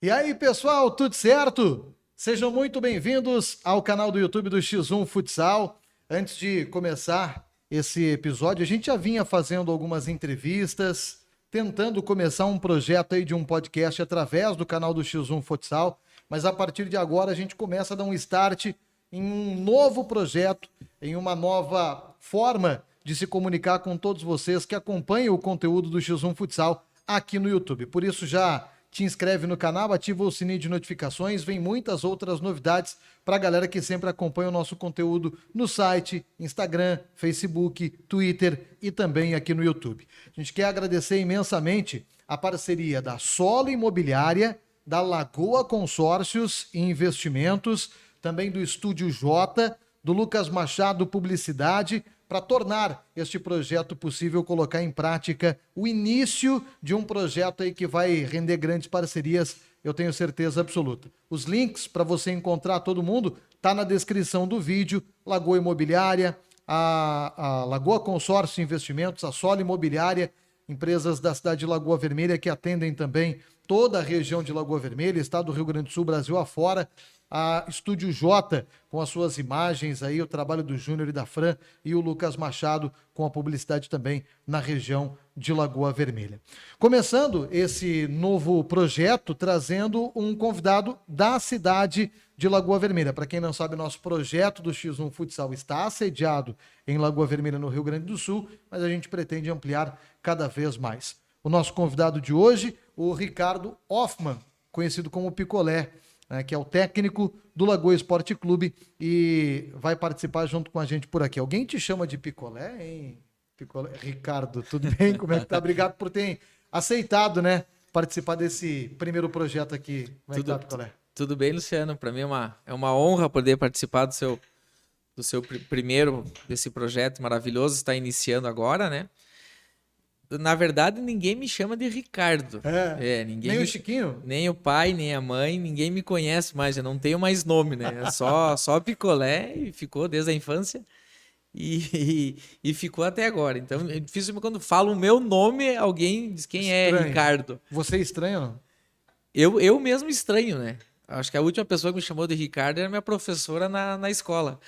E aí, pessoal, tudo certo? Sejam muito bem-vindos ao canal do YouTube do X1 Futsal. Antes de começar esse episódio, a gente já vinha fazendo algumas entrevistas, tentando começar um projeto aí de um podcast através do canal do X1 Futsal, mas a partir de agora a gente começa a dar um start em um novo projeto, em uma nova forma de se comunicar com todos vocês que acompanham o conteúdo do X1 Futsal aqui no YouTube. Por isso já te inscreve no canal, ativa o sininho de notificações, vem muitas outras novidades para a galera que sempre acompanha o nosso conteúdo no site, Instagram, Facebook, Twitter e também aqui no YouTube. A gente quer agradecer imensamente a parceria da Solo Imobiliária, da Lagoa Consórcios e Investimentos, também do Estúdio J, do Lucas Machado Publicidade, para tornar este projeto possível, colocar em prática o início de um projeto aí que vai render grandes parcerias, eu tenho certeza absoluta. Os links para você encontrar todo mundo tá na descrição do vídeo. Lagoa Imobiliária, a Lagoa Consórcio Investimentos, a Solo Imobiliária, empresas da cidade de Lagoa Vermelha que atendem também toda a região de Lagoa Vermelha, estado do Rio Grande do Sul, Brasil afora. A Estúdio J, com as suas imagens aí, o trabalho do Júnior e da Fran, e o Lucas Machado, com a publicidade também na região de Lagoa Vermelha. Começando esse novo projeto, trazendo um convidado da cidade de Lagoa Vermelha. Para quem não sabe, nosso projeto do X1 Futsal está assediado em Lagoa Vermelha, no Rio Grande do Sul, mas a gente pretende ampliar cada vez mais. O nosso convidado de hoje, o Ricardo Hoffman, conhecido como Picolé, que é o técnico do Lagoa Esporte Clube e vai participar junto com a gente por aqui. Alguém te chama de Picolé, hein? Picolé. Ricardo, tudo bem? Como é que tá? Obrigado por ter aceitado, né, participar desse primeiro projeto aqui. Como é que tá, Picolé? Tudo bem, Luciano. Para mim é uma honra poder participar do seu primeiro desse projeto maravilhoso. Está iniciando agora, né? Na verdade, ninguém me chama de Ricardo. Nem o Chiquinho? Nem o pai, nem a mãe, ninguém me conhece mais. Eu não tenho mais nome, né? É só Picolé e ficou desde a infância e ficou até agora. Então, é difícil quando falo o meu nome, alguém diz quem é Ricardo. Você é estranho, não? Eu mesmo estranho, né? Acho que a última pessoa que me chamou de Ricardo era minha professora na escola.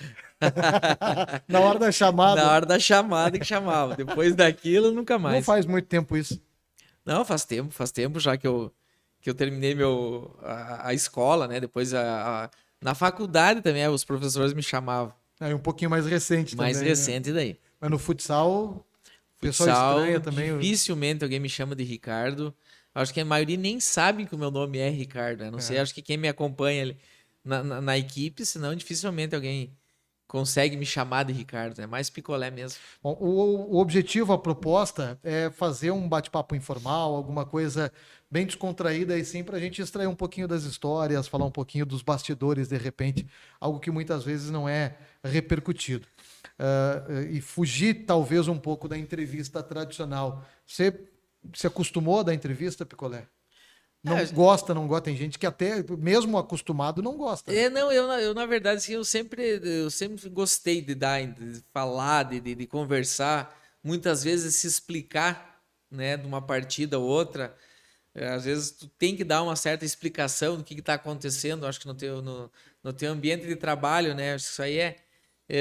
Na hora da chamada. Na hora da chamada que chamava. Depois daquilo, nunca mais. Não faz muito tempo isso. Não, faz tempo já que eu terminei a escola, né? Depois na faculdade também os professores me chamavam. É um pouquinho mais recente mais também. Mais recente, né? Daí. Mas no futsal, o pessoal estranha também. Dificilmente alguém me chama de Ricardo. Acho que a maioria nem sabe que o meu nome é Ricardo. A não sei, acho que quem me acompanha ali na equipe, senão dificilmente alguém consegue me chamar de Ricardo. É mais Picolé mesmo. Bom, o objetivo, a proposta é fazer um bate-papo informal, alguma coisa bem descontraída e sim para a gente extrair um pouquinho das histórias, falar um pouquinho dos bastidores, de repente, algo que muitas vezes não é repercutido. E fugir talvez um pouco da entrevista tradicional. Você se acostumou a dar entrevista, Picolé? Não gosta, não gosta. Tem gente que até, mesmo acostumado, não gosta. Não, eu na verdade, assim, eu sempre gostei de falar, de conversar, muitas vezes se explicar, né, de uma partida ou outra. Às vezes tu tem que dar uma certa explicação do que está acontecendo, acho que no teu ambiente de trabalho, né, acho que isso aí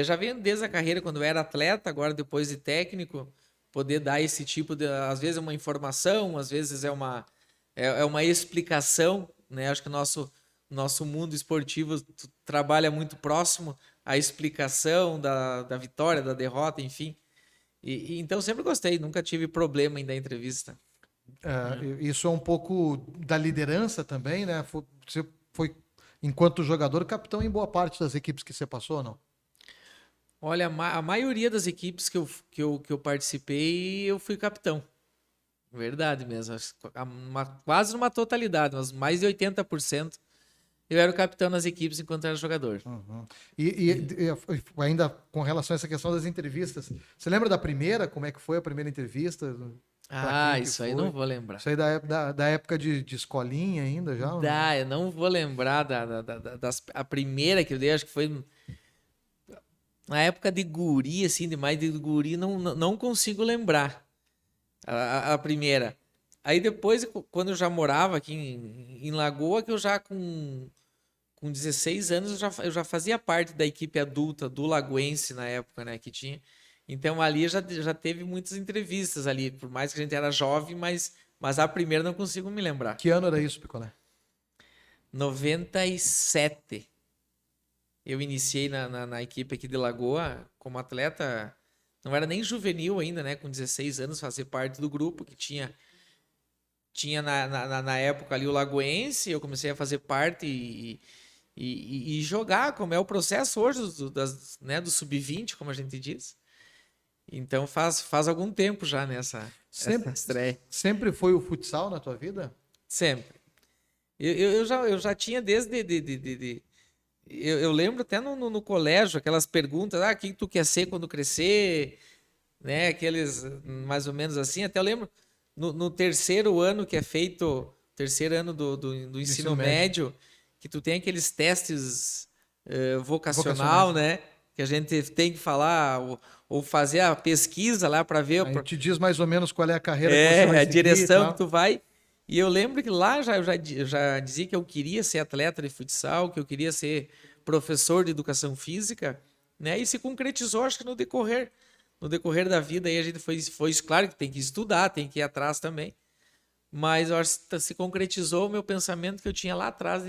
já vem desde a carreira, quando eu era atleta, agora depois de técnico, poder dar esse tipo de, às vezes é uma informação, às vezes é uma explicação, né? Acho que o nosso mundo esportivo trabalha muito próximo à explicação da vitória, da derrota, enfim. Então sempre gostei, nunca tive problema em dar entrevista. Isso é um pouco da liderança também, né? Você foi, enquanto jogador, capitão em boa parte das equipes que você passou, não? Olha, a maioria das equipes que eu participei, eu fui capitão. Verdade mesmo. Quase numa totalidade, mas mais de 80%. Eu era o capitão nas equipes enquanto era jogador. Uhum. E ainda com relação a essa questão das entrevistas, você lembra da primeira? Como é que foi a primeira entrevista? Isso aí não vou lembrar. Isso aí da época de escolinha ainda já? Eu não vou lembrar a primeira que eu dei, acho que foi na época de guri, assim, de guri, não consigo lembrar a primeira. Aí depois, quando eu já morava aqui em Lagoa, que eu já com 16 anos eu já fazia parte da equipe adulta do Lagoense na época, né, que tinha. Então ali já teve muitas entrevistas ali, por mais que a gente era jovem, mas a primeira não consigo me lembrar. Que ano era isso, Picolé? 97. Eu iniciei na equipe aqui de Lagoa como atleta, não era nem juvenil ainda, né, com 16 anos, fazer parte do grupo que tinha na época ali o Lagoense, eu comecei a fazer parte e jogar, como é o processo hoje né, do sub-20, como a gente diz. Então faz algum tempo já nessa essa estreia. Sempre foi o futsal na tua vida? Sempre. Eu já tinha desde... Eu lembro até no colégio, aquelas perguntas, o que tu quer ser quando crescer, né? Aqueles, mais ou menos assim. Até eu lembro, no terceiro ano que é feito, terceiro ano do ensino médio, que tu tem aqueles testes vocacional, né? Que a gente tem que falar ou fazer a pesquisa lá para ver. Aí te diz mais ou menos qual é a carreira que você vai a seguir direção que tu vai. E eu lembro que lá eu já dizia que eu queria ser atleta de futsal, que eu queria ser professor de educação física, né? E se concretizou, acho que no decorrer da vida, aí a gente foi claro que tem que estudar, tem que ir atrás também. Mas eu acho que se concretizou o meu pensamento que eu tinha lá atrás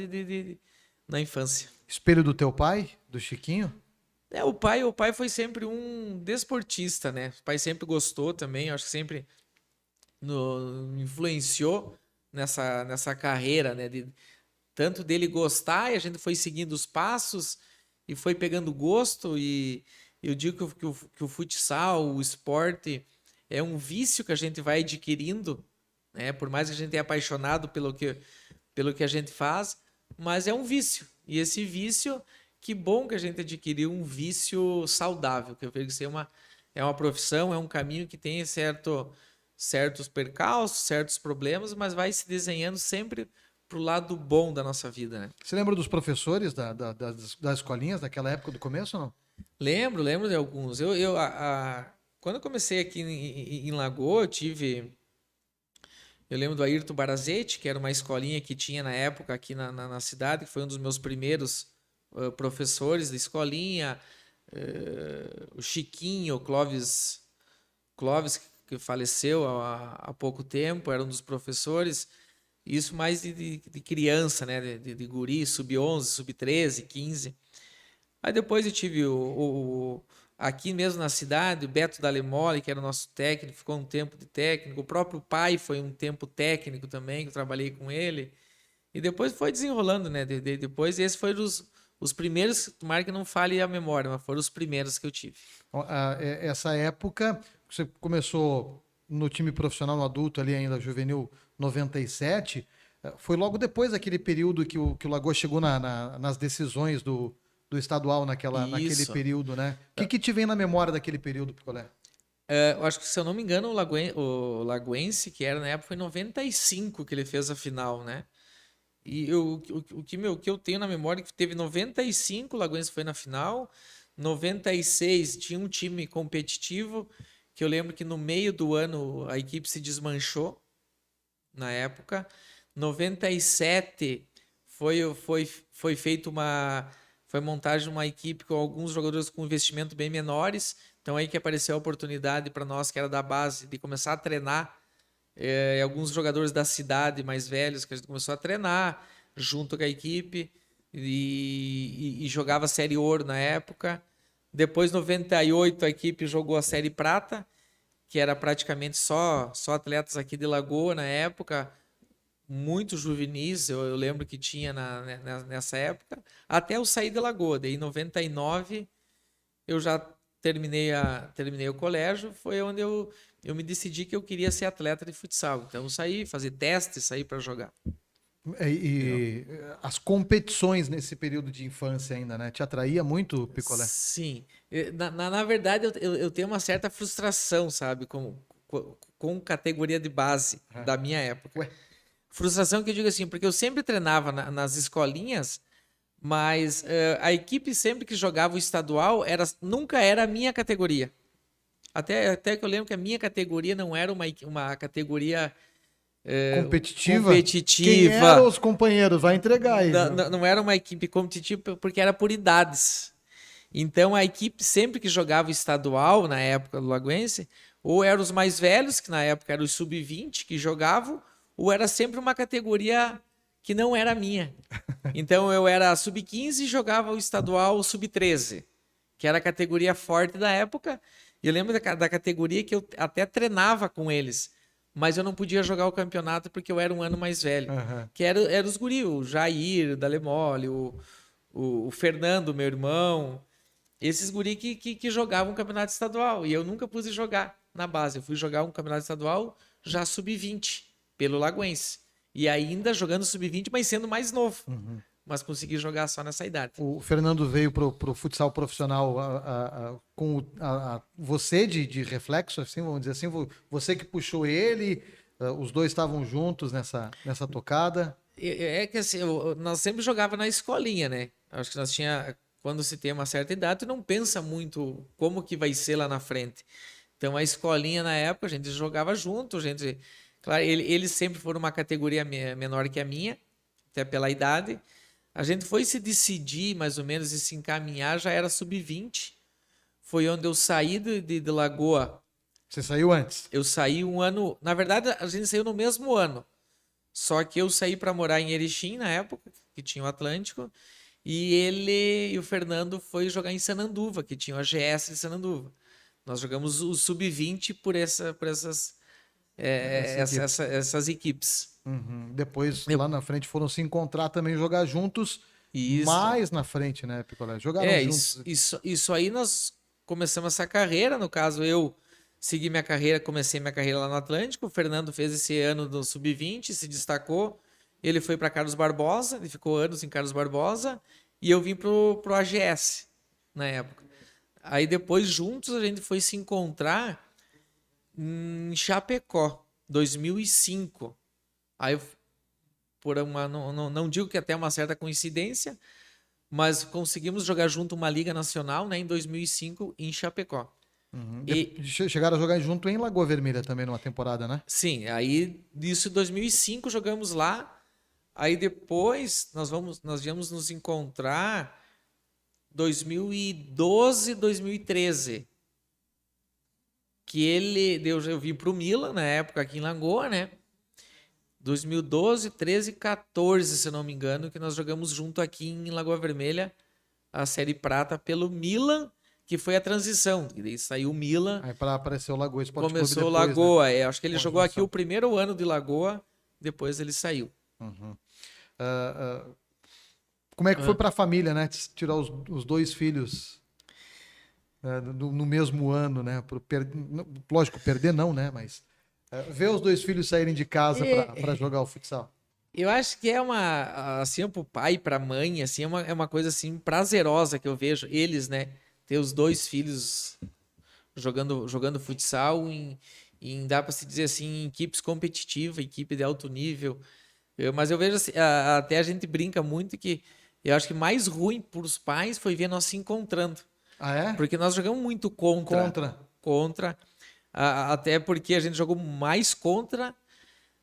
na infância. Espelho do teu pai, do Chiquinho? O pai foi sempre um desportista, né? O pai sempre gostou também, eu acho que sempre influenciou nessa carreira, né? Tanto dele gostar, e a gente foi seguindo os passos e foi pegando gosto. E eu digo que o futsal, o esporte, é um vício que a gente vai adquirindo, né? Por mais que a gente tenha apaixonado pelo que a gente faz, mas é um vício. E esse vício, que bom que a gente adquiriu um vício saudável, que eu vejo que é uma profissão, é um caminho que tem certos percalços, certos problemas, mas vai se desenhando sempre pro lado bom da nossa vida, né? Você lembra dos professores das escolinhas daquela época do começo ou não? Lembro de alguns. Quando eu comecei aqui em Lagoa, eu lembro do Ayrton Barazetti, que era uma escolinha que tinha na época aqui na cidade, que foi um dos meus primeiros professores da escolinha. O Chiquinho, o Clóvis, que faleceu há pouco tempo, era um dos professores. Isso mais de criança, né? De guri, sub-11, sub-13, 15. Aí depois eu tive aqui mesmo na cidade, o Beto Dalemoli, que era o nosso técnico, ficou um tempo de técnico. O próprio pai foi um tempo técnico também, que eu trabalhei com ele. E depois foi desenrolando, né? Depois esses foram os primeiros, tomara que não falhe a memória, mas foram os primeiros que eu tive. Essa época, você começou no time profissional, no adulto ali ainda, juvenil 97, foi logo depois daquele período que o Lagoa chegou nas decisões do estadual naquele período, né? O que te vem na memória daquele período, Picolé? Eu acho que, se eu não me engano, o Lagoense, que era na época, foi em 95 que ele fez a final, né? E o que eu tenho na memória é que teve 95, o Lagoense foi na final. 96 tinha um time competitivo, que eu lembro que no meio do ano a equipe se desmanchou na época. 97 foi feito foi montagem de uma equipe com alguns jogadores com investimento bem menores. Então aí que apareceu a oportunidade para nós, que era da base, de começar a treinar alguns jogadores da cidade mais velhos, que a gente começou a treinar junto com a equipe e jogava a Série Ouro na época. Depois, 98, a equipe jogou a Série Prata, que era praticamente só atletas aqui de Lagoa na época, muito juvenis, eu lembro que tinha nessa época, até eu sair de Lagoa. Daí, em 99, eu já terminei o colégio, foi onde eu me decidi que eu queria ser atleta de futsal. Então, eu saí, fazer testes, saí para jogar. E as competições nesse período de infância ainda, né? Te atraía muito, Picolé? Sim. Na verdade, eu tenho uma certa frustração, sabe, com categoria de base da minha época. Ué? Frustração que eu digo assim, porque eu sempre treinava nas escolinhas, mas a equipe sempre que jogava o estadual nunca era a minha categoria. Até que eu lembro que a minha categoria não era uma categoria Competitiva? Quem competitiva. eram os companheiros? Vai entregar aí. Não era uma equipe competitiva porque era por idades. Então a equipe sempre que jogava o estadual na época do Lagoense, ou eram os mais velhos, que na época eram os sub-20 que jogavam, ou era sempre uma categoria que não era minha. Então eu era sub-15 e jogava o estadual sub-13, que era a categoria forte da época. E eu lembro da categoria que eu até treinava com eles, mas eu não podia jogar o campeonato porque eu era um ano mais velho. Aham. Que era os guri, o Jair, o Dalemole, o Fernando, meu irmão. Esses guri que jogavam um campeonato estadual. E eu nunca pude jogar na base. Eu fui jogar um campeonato estadual já sub-20, pelo Lagoense. E ainda jogando sub-20, mas sendo mais novo. Mas consegui jogar só nessa idade. O Fernando veio pro futsal profissional com você de reflexo, assim, vamos dizer assim, você que puxou ele, os dois estavam juntos nessa tocada. É que assim, nós sempre jogava na escolinha, né? Acho que nós tinha, quando se tem uma certa idade, tu não pensa muito como que vai ser lá na frente. Então a escolinha na época a gente jogava junto, claro, eles sempre foram uma categoria menor que a minha, até pela idade. A gente foi se decidir mais ou menos e se encaminhar, já era sub-20. Foi onde eu saí de Lagoa. Você saiu antes? Eu saí um ano, na verdade a gente saiu no mesmo ano. Só que eu saí para morar em Erechim na época, que tinha o Atlântico, e ele e o Fernando foi jogar em Sananduva, que tinha o AGS de Sananduva. Nós jogamos o sub-20 por essas essas equipes. Uhum. Depois, lá na frente, foram se encontrar também, jogar juntos, Isso. mais na frente, né, Picolé? Jogaram juntos. Isso aí nós começamos essa carreira. No caso, eu segui minha carreira, comecei minha carreira lá no Atlântico. O Fernando fez esse ano do sub-20, se destacou. Ele foi para Carlos Barbosa, ele ficou anos em Carlos Barbosa, e eu vim pro AGS na época. Aí depois, juntos, a gente foi se encontrar em Chapecó, 2005. Aí, por uma, não digo que até uma certa coincidência, mas conseguimos jogar junto uma Liga Nacional, né, em 2005 em Chapecó. Uhum. E Chegaram a jogar junto em Lagoa Vermelha também numa temporada, né? sim, aí disso em 2005 jogamos lá. Aí depois nós viemos nos encontrar 2012, 2013. Que eu vim pro Milan na época aqui em Lagoa, né? 2012, 13 e 14, se não me engano, que nós jogamos junto aqui em Lagoa Vermelha, a Série Prata pelo Milan, que foi a transição. E daí saiu o Milan, Aí para aparecer o Lagoa Esporte Clube começou o depois, Lagoa. né? Acho que ele Com a jogou aqui junção. o primeiro ano de Lagoa, depois ele saiu. Uhum. Ah, ah, como é que foi para a família, né? Tirar os dois filhos no mesmo ano, né? Lógico, perder não, né? Mas ver os dois filhos saírem de casa para jogar o futsal. Eu acho que é uma, assim, pro pai e pra mãe, assim, é uma coisa, assim, prazerosa que eu vejo eles, né? Ter os dois filhos jogando futsal dá pra se dizer assim, em equipes competitivas, equipe de alto nível. Mas eu vejo, assim, até a gente brinca muito que eu acho que mais ruim pros pais foi ver nós se encontrando. Ah, é? Porque nós jogamos muito contra. Contra. Contra. Até porque a gente jogou mais contra.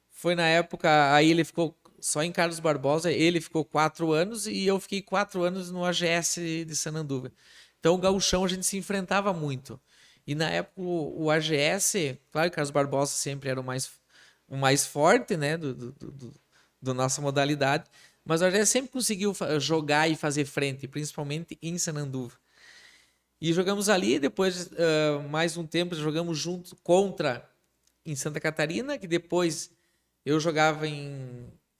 Foi na época, aí ele ficou só em Carlos Barbosa, ele ficou 4 anos e eu fiquei 4 anos no AGS de Sananduva. Então o gauchão a gente se enfrentava muito. E na época o AGS, claro que Carlos Barbosa sempre era o mais forte, né, do nossa modalidade, mas o AGS sempre conseguiu jogar e fazer frente, principalmente em Sananduva. E jogamos ali, depois mais um tempo jogamos junto contra em Santa Catarina, que depois eu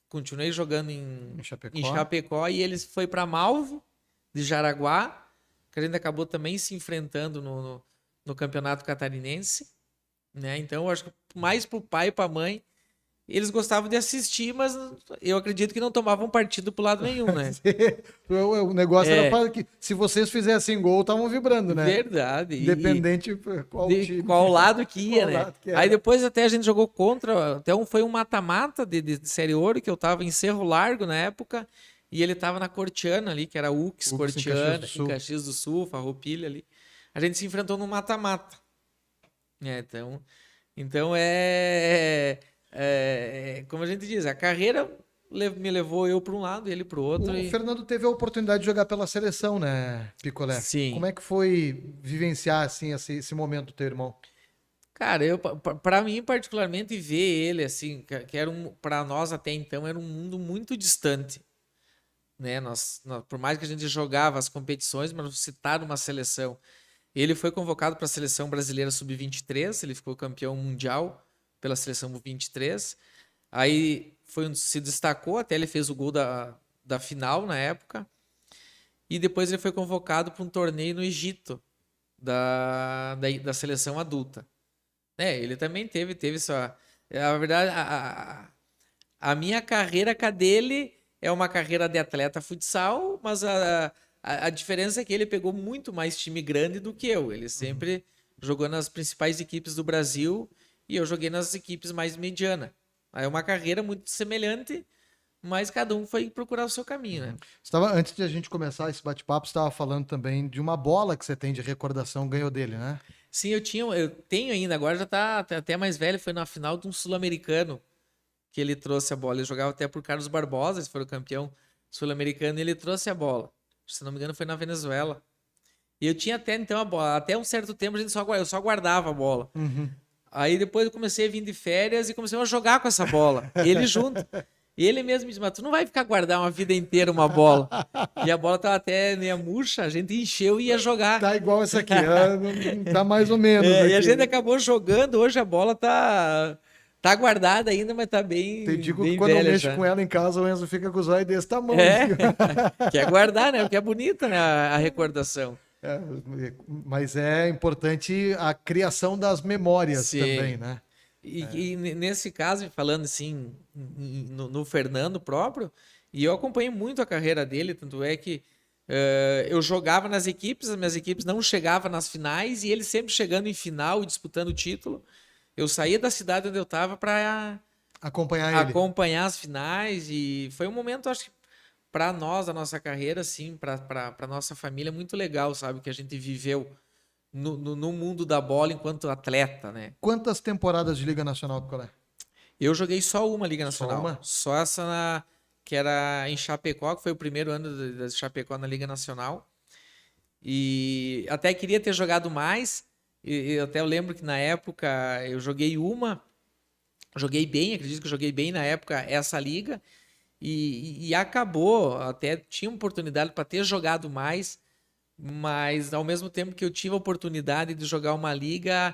continuei jogando em Chapecó e eles foi para Malvo de Jaraguá, que a gente acabou também se enfrentando no Campeonato Catarinense, né? Então eu acho que mais pro pai e pra mãe, eles gostavam de assistir, mas eu acredito que não tomavam partido pro lado nenhum, né? O negócio era para que, se vocês fizessem gol, estavam vibrando, né? Verdade. Independente time. Qual lado que ia, Qual né? lado que era. Aí depois até a gente jogou contra, foi um mata-mata de Série Ouro, que eu tava em Cerro Largo na época, e ele tava na Cortiana ali, que era UX Cortiana, em Caxias do Sul, Farroupilha ali. A gente se enfrentou no mata-mata. Então como a gente diz, a carreira me levou eu para um lado, ele para o outro. O Fernando teve a oportunidade de jogar pela seleção, né, Picolé? Sim. Como é que foi vivenciar assim esse momento do teu irmão? Cara, para mim particularmente ver ele assim, que era para nós até então era um mundo muito distante, né? Por mais que a gente jogava as competições, mas citar uma seleção. Ele foi convocado para a seleção brasileira sub-23, ele ficou campeão mundial pela seleção 23. Aí se destacou, até ele fez o gol da final na época. E depois ele foi convocado para um torneio no Egito da seleção adulta. Ele também teve só. Na verdade, a minha carreira com a dele é uma carreira de atleta futsal, mas a diferença é que ele pegou muito mais time grande do que eu. Ele sempre jogou nas principais equipes do Brasil e eu joguei nas equipes mais medianas. Aí é uma carreira muito semelhante, mas cada um foi procurar o seu caminho, né? Antes de a gente começar esse bate-papo, você estava falando também de uma bola que você tem de recordação, ganhou dele, né? Sim, eu tenho ainda, agora já tá até mais velho, foi na final de um sul-americano que ele trouxe a bola. Ele jogava até por Carlos Barbosa, ele foi o campeão sul-americano, e ele trouxe a bola. Se não me engano, foi na Venezuela. E eu tinha até então a bola. Até um certo tempo eu só guardava a bola. Aí depois eu comecei a vir de férias e comecei a jogar com essa bola. Ele junto. Ele mesmo disse, mas tu não vai ficar guardar uma vida inteira uma bola. E a bola tava até meia murcha, a gente encheu e ia jogar. Tá igual essa aqui, tá mais ou menos. E a gente acabou jogando, hoje a bola tá guardada ainda, mas tá bem. Te digo bem que quando eu velha mexo já. com ela em casa, o Enzo fica com os olhos desse tamanho. Quer guardar, né? Porque é bonita, né, a recordação. Mas é importante a criação das memórias Sim. também, né? E nesse caso, falando assim, no Fernando próprio, e eu acompanhei muito a carreira dele, tanto é que eu jogava nas equipes, as minhas equipes não chegavam nas finais, e ele sempre chegando em final e disputando o título. Eu saía da cidade onde eu estava para acompanhar as finais, e foi um momento, acho que, para nós, a nossa carreira, assim, para nossa família, muito legal, sabe? Que a gente viveu no mundo da bola enquanto atleta, né? Quantas temporadas de Liga Nacional, Picolé? Eu joguei só uma Liga Nacional. Só uma? Só essa que era em Chapecó, que foi o primeiro ano da Chapecó na Liga Nacional. E até queria ter jogado mais. E até eu lembro que na época eu joguei joguei bem, acredito que eu joguei bem na época essa liga. E acabou, até tinha oportunidade para ter jogado mais, mas ao mesmo tempo que eu tive a oportunidade de jogar uma liga,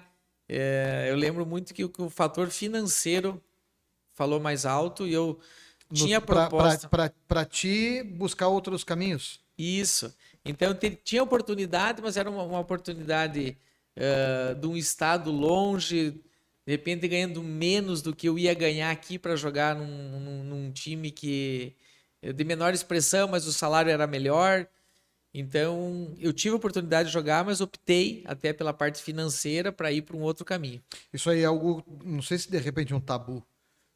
eu lembro muito que o fator financeiro falou mais alto e eu tinha proposta. Para ti buscar outros caminhos? Isso. Então eu tinha oportunidade, mas era uma oportunidade de um estado longe, de repente ganhando menos do que eu ia ganhar aqui para jogar num time que de menor expressão, mas o salário era melhor. Então, eu tive a oportunidade de jogar, mas optei até pela parte financeira para ir para um outro caminho. Isso aí é algo, não sei se de repente é um tabu,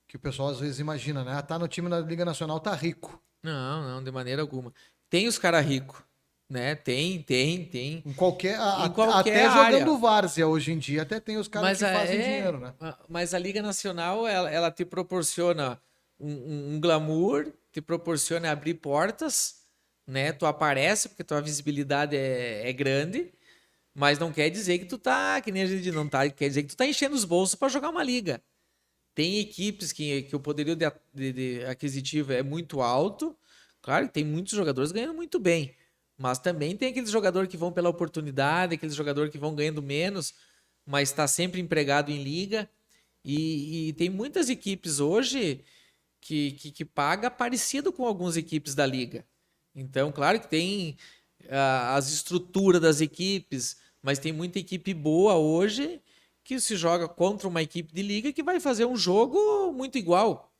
que o pessoal às vezes imagina, né? Ah, tá no time da Liga Nacional, tá rico. Não, de maneira alguma. Tem os caras ricos, né? Tem. Em qualquer, qualquer até área. jogando várzea hoje em dia, até tem os caras que fazem dinheiro, né? Mas a Liga Nacional, ela te proporciona um glamour, te proporciona abrir portas, né? Tu aparece porque tua visibilidade é grande, mas não quer dizer que tu tá, que nem a gente não tá, quer dizer que tu tá enchendo os bolsos para jogar uma liga. Tem equipes que o poderio de aquisitivo é muito alto. Claro que tem muitos jogadores ganhando muito bem, mas também tem aqueles jogadores que vão pela oportunidade, aqueles jogadores que vão ganhando menos, mas está sempre empregado em liga. E tem muitas equipes hoje que paga parecido com algumas equipes da liga. Então, claro que tem as estruturas das equipes, mas tem muita equipe boa hoje que se joga contra uma equipe de liga que vai fazer um jogo muito igual,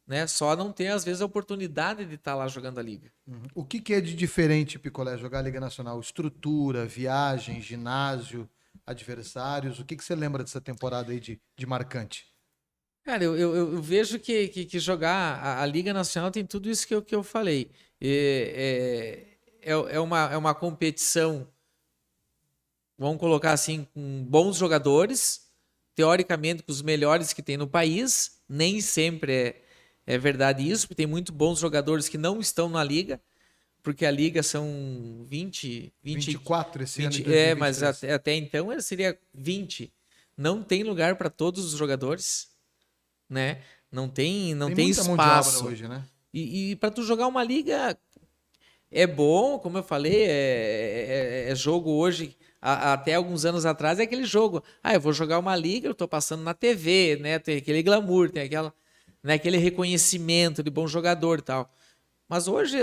né? Só não tem, às vezes, a oportunidade de estar lá jogando a liga. O que é de diferente, Picolé, jogar a Liga Nacional? Estrutura, viagem, ginásio, adversários? O que você lembra dessa temporada aí de marcante? Cara, eu vejo que jogar a Liga Nacional tem tudo isso que eu falei. É uma competição, vamos colocar assim, com bons jogadores, teoricamente com os melhores que tem no país, Nem sempre é verdade isso, porque tem muito bons jogadores que não estão na liga, porque a liga são 24 esse ano de 20, mas 2023. até então seria 20. Não tem lugar para todos os jogadores, né? Não Tem tem muita mão de obra espaço. hoje, né? E para tu jogar uma liga é bom, como eu falei, é jogo hoje. Até alguns anos atrás é aquele jogo. Eu vou jogar uma liga, eu tô passando na TV, né? Tem aquele glamour, tem né, aquele reconhecimento de bom jogador e tal. Mas hoje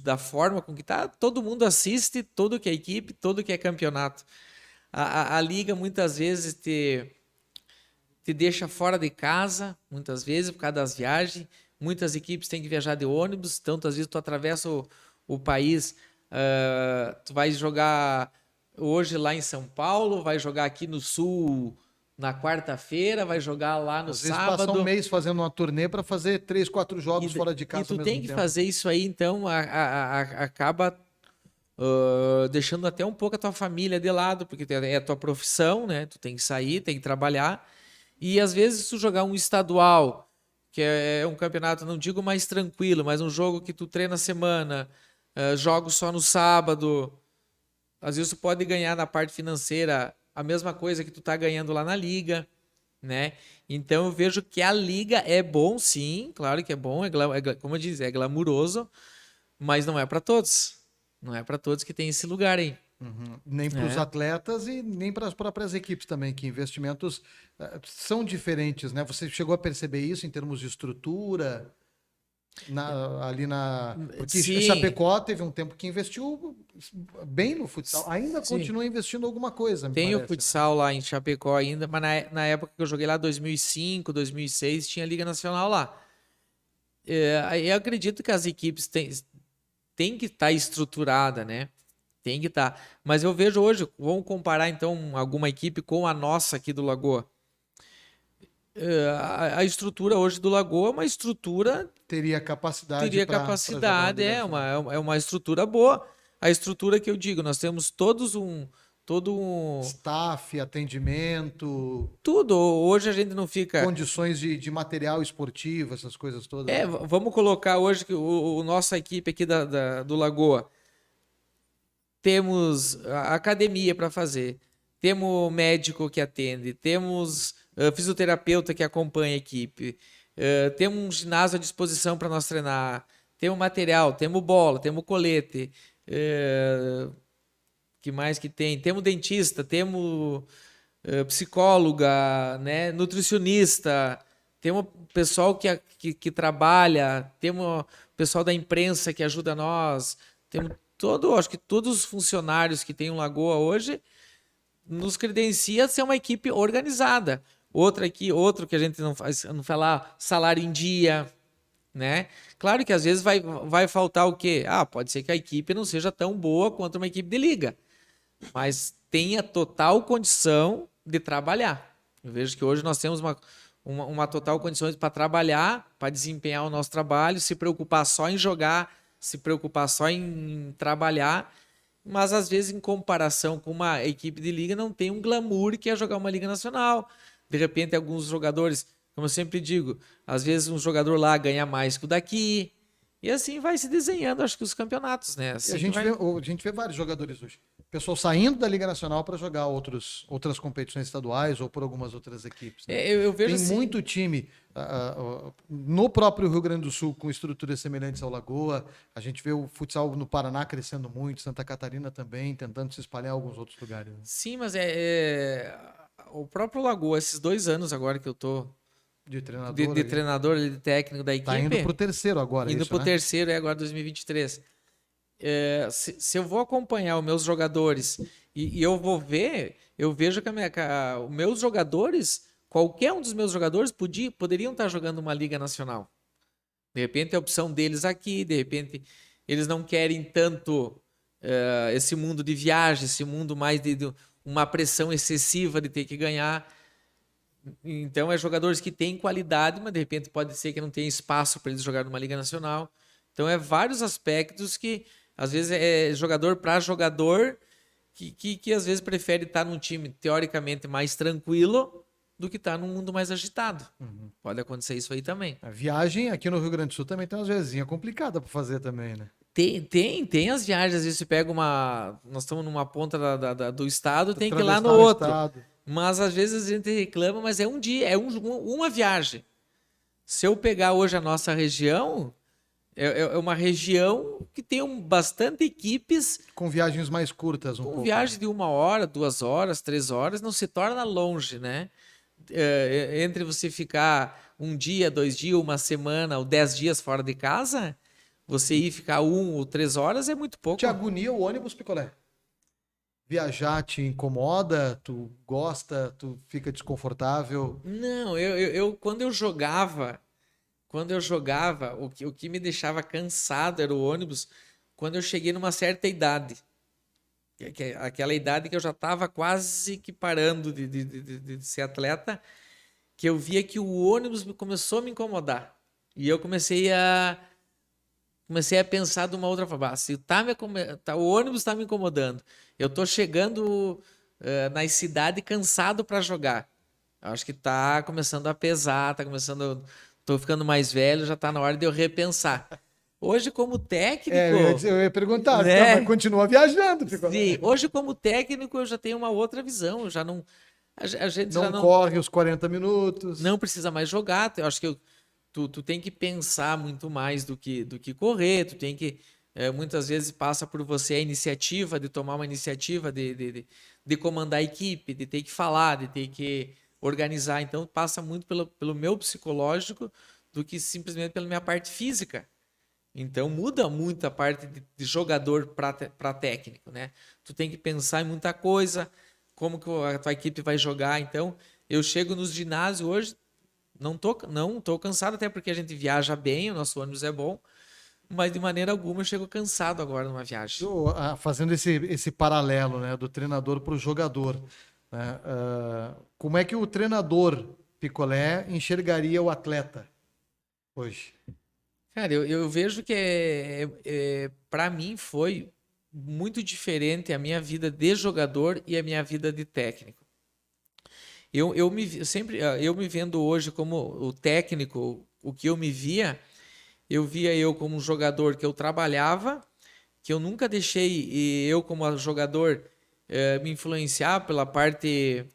da forma com que tá, todo mundo assiste, todo que é equipe, todo que é campeonato. A liga muitas vezes te deixa fora de casa, muitas vezes, por causa das viagens. Muitas equipes têm que viajar de ônibus, tantas vezes tu atravessa o país, tu vai jogar hoje lá em São Paulo, vai jogar aqui no Sul na quarta-feira, vai jogar lá no Às vezes passa um sábado. mês fazendo uma turnê para fazer 3, 4 E, jogos fora de e casa ao tu mesmo tem que tempo. fazer isso aí, então acaba deixando até um pouco a tua família de lado, porque é a tua profissão, né? Tu tem que sair, tem que trabalhar. E às vezes se tu jogar um estadual, que é um campeonato, não digo mais tranquilo, mas um jogo que tu treina a semana, jogos só no sábado, às vezes tu pode ganhar na parte financeira a mesma coisa que tu tá ganhando lá na liga, né? Então eu vejo que a liga é bom, sim, claro que é bom, como eu disse, é glamuroso, mas não é para todos. Não é para todos que tem esse lugar aí. Uhum. Nem para os É. atletas e nem para as próprias equipes também, que investimentos são diferentes, né? Você chegou a perceber isso em termos de estrutura, porque Sim, Chapecó teve um tempo que investiu bem no futsal, ainda sim. continua investindo alguma coisa, me Tem o parece, né? futsal lá em Chapecó ainda, mas na época que eu joguei lá, 2005, 2006, tinha Liga Nacional lá. Eu acredito que as equipes têm que estar estruturada, né? Tem que estar. Mas eu vejo hoje, vamos comparar então alguma equipe com a nossa aqui do Lagoa. A estrutura hoje do Lagoa é uma estrutura, Teria capacidade teria para jogar uma capacidade, Liga Nacional. é uma estrutura boa. A estrutura que eu digo, nós temos todo um, Staff, atendimento, tudo. Hoje a gente não fica. condições de material esportivo, essas coisas todas, né? Vamos colocar hoje que o nossa equipe aqui do Lagoa. Temos a academia para fazer, temos médico que atende, temos fisioterapeuta que acompanha a equipe, temos um ginásio à disposição para nós treinar, temos material, temos bola, temos colete, que mais que tem? Temos dentista, temos psicóloga, né, nutricionista, temos pessoal que trabalha, temos pessoal da imprensa que ajuda nós, temos acho que todos os funcionários que tem o Lagoa hoje nos credencia a ser uma equipe organizada. Outro que a gente não fala salário em dia, né? Claro que às vezes vai faltar o quê? Pode ser que a equipe não seja tão boa quanto uma equipe de liga, mas tenha total condição de trabalhar. Eu vejo que hoje nós temos uma total condição para trabalhar, para desempenhar o nosso trabalho, se preocupar só em jogar, se preocupar só em trabalhar, mas às vezes em comparação com uma equipe de liga não tem um glamour que é jogar uma liga nacional. De repente alguns jogadores, como eu sempre digo, às vezes um jogador lá ganha mais que o daqui, e assim vai se desenhando, acho que os campeonatos, né? E a Assim que gente vai. a gente vê vários jogadores hoje. Pessoal saindo da Liga Nacional para jogar outras competições estaduais ou por algumas outras equipes, né? Eu vejo Tem assim. muito time no próprio Rio Grande do Sul com estruturas semelhantes ao Lagoa. A gente vê o futsal no Paraná crescendo muito, Santa Catarina também, tentando se espalhar em alguns outros lugares, né? Sim, mas o próprio Lagoa, esses 2 anos agora que eu tô De de, treinador de ali. treinador, de técnico da Tá indo pro equipe, terceiro agora, é indo isso, pro né? terceiro, agora 2023. Se eu vou acompanhar os meus jogadores e eu vou ver, eu vejo que os meus jogadores, qualquer um dos meus jogadores poderiam estar jogando uma liga nacional. De repente é a opção deles aqui, de repente eles não querem tanto esse mundo de viagem, esse mundo mais de uma pressão excessiva de ter que ganhar. Então é jogadores que têm qualidade, mas de repente pode ser que não tenha espaço para eles jogar numa liga nacional. Então é vários aspectos que às vezes é jogador para jogador que às vezes prefere estar num time teoricamente mais tranquilo, do que estar num mundo mais agitado. Uhum. Pode acontecer isso aí também. A viagem aqui no Rio Grande do Sul também tem umas viagens complicadas para fazer também, né? Tem as viagens, às vezes você pega uma. Nós estamos numa ponta do estado, tem que ir lá no Atravessar o outro. estado. Mas às vezes a gente reclama, mas é um dia, uma viagem. Se eu pegar hoje a nossa região, é uma região que tem bastante equipes Com viagens mais curtas um com pouco. viagem de 1 hora, 2 horas, 3 horas, não se torna longe, né? Entre você ficar um dia, 2 dias, uma semana ou 10 dias fora de casa, você ir ficar 1 ou 3 horas é muito pouco. Te agonia o ônibus, Picolé? Viajar te incomoda? Tu gosta? Tu fica desconfortável? Não, quando eu jogava, o que me deixava cansado era o ônibus quando eu cheguei numa certa idade. Aquela idade que eu já estava quase que parando de ser atleta, que eu via que o ônibus começou a me incomodar. E eu comecei a pensar de uma outra forma. Se o ônibus está me incomodando, eu estou chegando na cidade cansado para jogar. Eu acho que está começando a pesar, estou ficando mais velho, já está na hora de eu repensar. Hoje, como técnico, Eu ia perguntar, tá, mas né? continua viajando, Picolé. Sim, hoje como técnico eu já tenho uma outra visão, eu já não, a gente já Não corre os 40 minutos. não precisa mais jogar. Eu acho que tu tem que pensar muito mais do que correr. Tu tem que muitas vezes passa por você a iniciativa de tomar uma iniciativa de comandar a equipe, de ter que falar, de ter que organizar. Então passa muito pelo meu psicológico do que simplesmente pela minha parte física. Então muda muito a parte de jogador para técnico, né? Tu tem que pensar em muita coisa, como que a tua equipe vai jogar. Então eu chego nos ginásios hoje, não tô cansado, até porque a gente viaja bem, o nosso ônibus é bom, mas de maneira alguma eu chego cansado agora numa viagem. Fazendo esse paralelo, né, do treinador para o jogador, né? Como é que o treinador Picolé enxergaria o atleta hoje? Cara, eu vejo que para mim foi muito diferente a minha vida de jogador e a minha vida de técnico. Eu me vendo hoje como o técnico, o que eu me via, eu via eu como um jogador que eu trabalhava, que eu nunca deixei eu como jogador me influenciar pela parte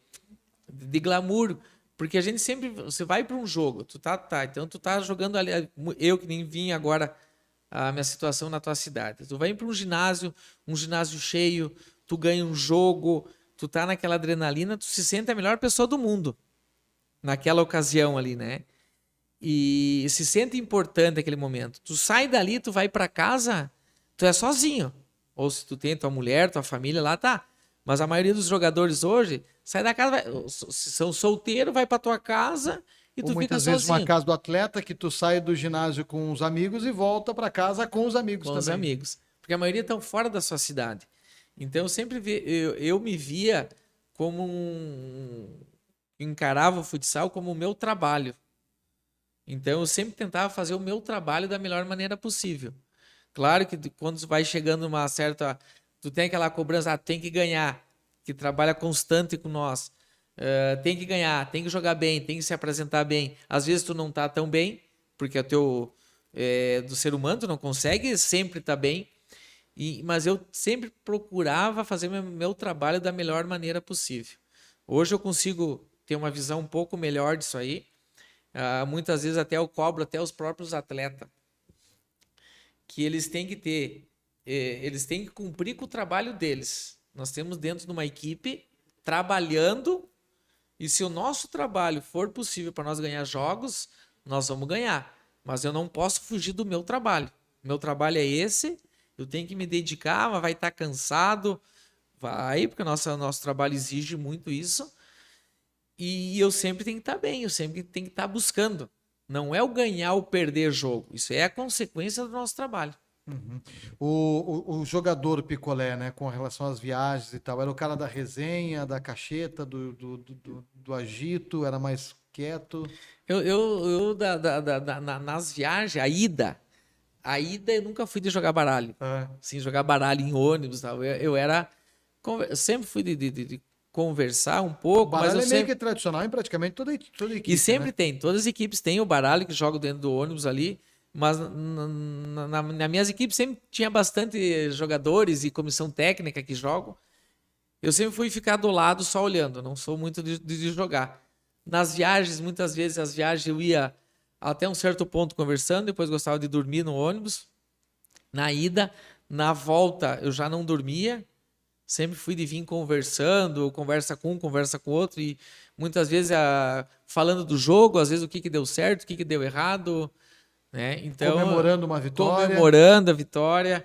de glamour, porque a gente sempre, você vai para um jogo, então tu tá jogando ali, eu que nem vim agora a minha situação na tua cidade. Tu vai para um ginásio cheio, tu ganha um jogo, tu tá naquela adrenalina, tu se sente a melhor pessoa do mundo naquela ocasião ali, né? E se sente importante aquele momento. Tu sai dali, tu vai para casa, tu é sozinho. Ou se tu tem tua mulher, tua família lá, tá. Mas a maioria dos jogadores hoje sai da casa, se são solteiros, vai para tua casa e Ou tu fica muitas vezes uma sozinho casa do atleta que tu sai do ginásio com os amigos e volta para casa com os amigos com os também. amigos. Porque a maioria estão fora da sua cidade. Então eu me via como encarava o futsal como o meu trabalho. Então eu sempre tentava fazer o meu trabalho da melhor maneira possível. Claro que quando vai chegando uma certa, tu tem aquela cobrança, tem que ganhar, que trabalha constante com nós. Tem que ganhar, tem que jogar bem, tem que se apresentar bem. Às vezes tu não tá tão bem, porque do ser humano tu não consegue sempre estar bem. Mas eu sempre procurava fazer meu trabalho da melhor maneira possível. Hoje eu consigo ter uma visão um pouco melhor disso aí. Muitas vezes até eu cobro até os próprios atletas que eles têm que cumprir com o trabalho deles. Nós temos dentro de uma equipe trabalhando e se o nosso trabalho for possível para nós ganhar jogos, nós vamos ganhar. Mas eu não posso fugir do meu trabalho. Meu trabalho é esse, eu tenho que me dedicar, mas vai estar cansado, vai, porque o nosso trabalho exige muito isso. E eu sempre tenho que estar bem, eu sempre tenho que estar buscando. Não é o ganhar ou perder jogo, isso é a consequência do nosso trabalho. Uhum. O jogador Picolé, né, com relação às viagens e tal, era o cara da resenha, da cacheta, do agito, era mais quieto. Nas viagens, a ida eu nunca fui de jogar baralho. É. Sim, jogar baralho em ônibus, tal. Eu sempre fui conversar um O pouco, mas baralho eu é meio sempre... que tradicional em praticamente toda equipe, E sempre né? tem, todas as equipes têm o baralho que joga dentro do ônibus ali, mas nas minhas equipes sempre tinha bastante jogadores e comissão técnica que jogam. Eu sempre fui ficar do lado só olhando, não sou muito de jogar. Nas viagens, muitas vezes as viagens eu ia até um certo ponto conversando, depois gostava de dormir no ônibus. Na ida, na volta eu já não dormia, sempre fui de vir conversando, conversa com um, conversa com outro, e muitas vezes falando do jogo, às vezes o que que deu certo, o que que deu errado, né? Então, Comemorando uma vitória. comemorando a vitória.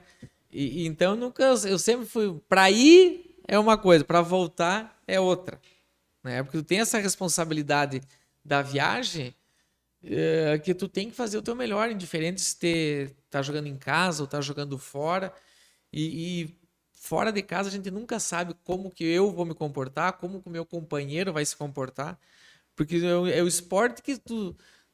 Então nunca eu sempre fui para ir é uma coisa, para voltar é outra, né? Porque tu tem essa responsabilidade da viagem, que tu tem que fazer o teu melhor, indiferente se tá jogando em casa ou tá jogando fora. E fora de casa a gente nunca sabe como que eu vou me comportar, como que o meu companheiro vai se comportar, porque é o esporte que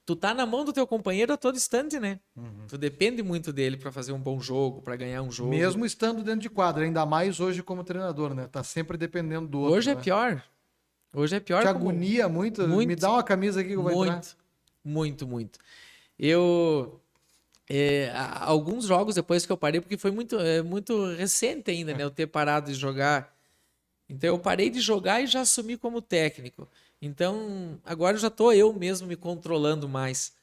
tu tá na mão do teu companheiro a todo instante, né? Tu depende muito dele para fazer um bom jogo, para ganhar um jogo. Mesmo estando dentro de quadra, ainda mais hoje como treinador, né? Tá sempre dependendo do outro, Hoje é né? pior. Hoje é Te pior como agonia muito? Me muito, dá uma camisa aqui que eu vou entrar. muito, muito, muito. Eu alguns jogos depois que eu parei, porque foi muito recente ainda, né? Eu ter parado de jogar. Então eu parei de jogar e já assumi como técnico. Então agora eu já tô eu mesmo me controlando mais.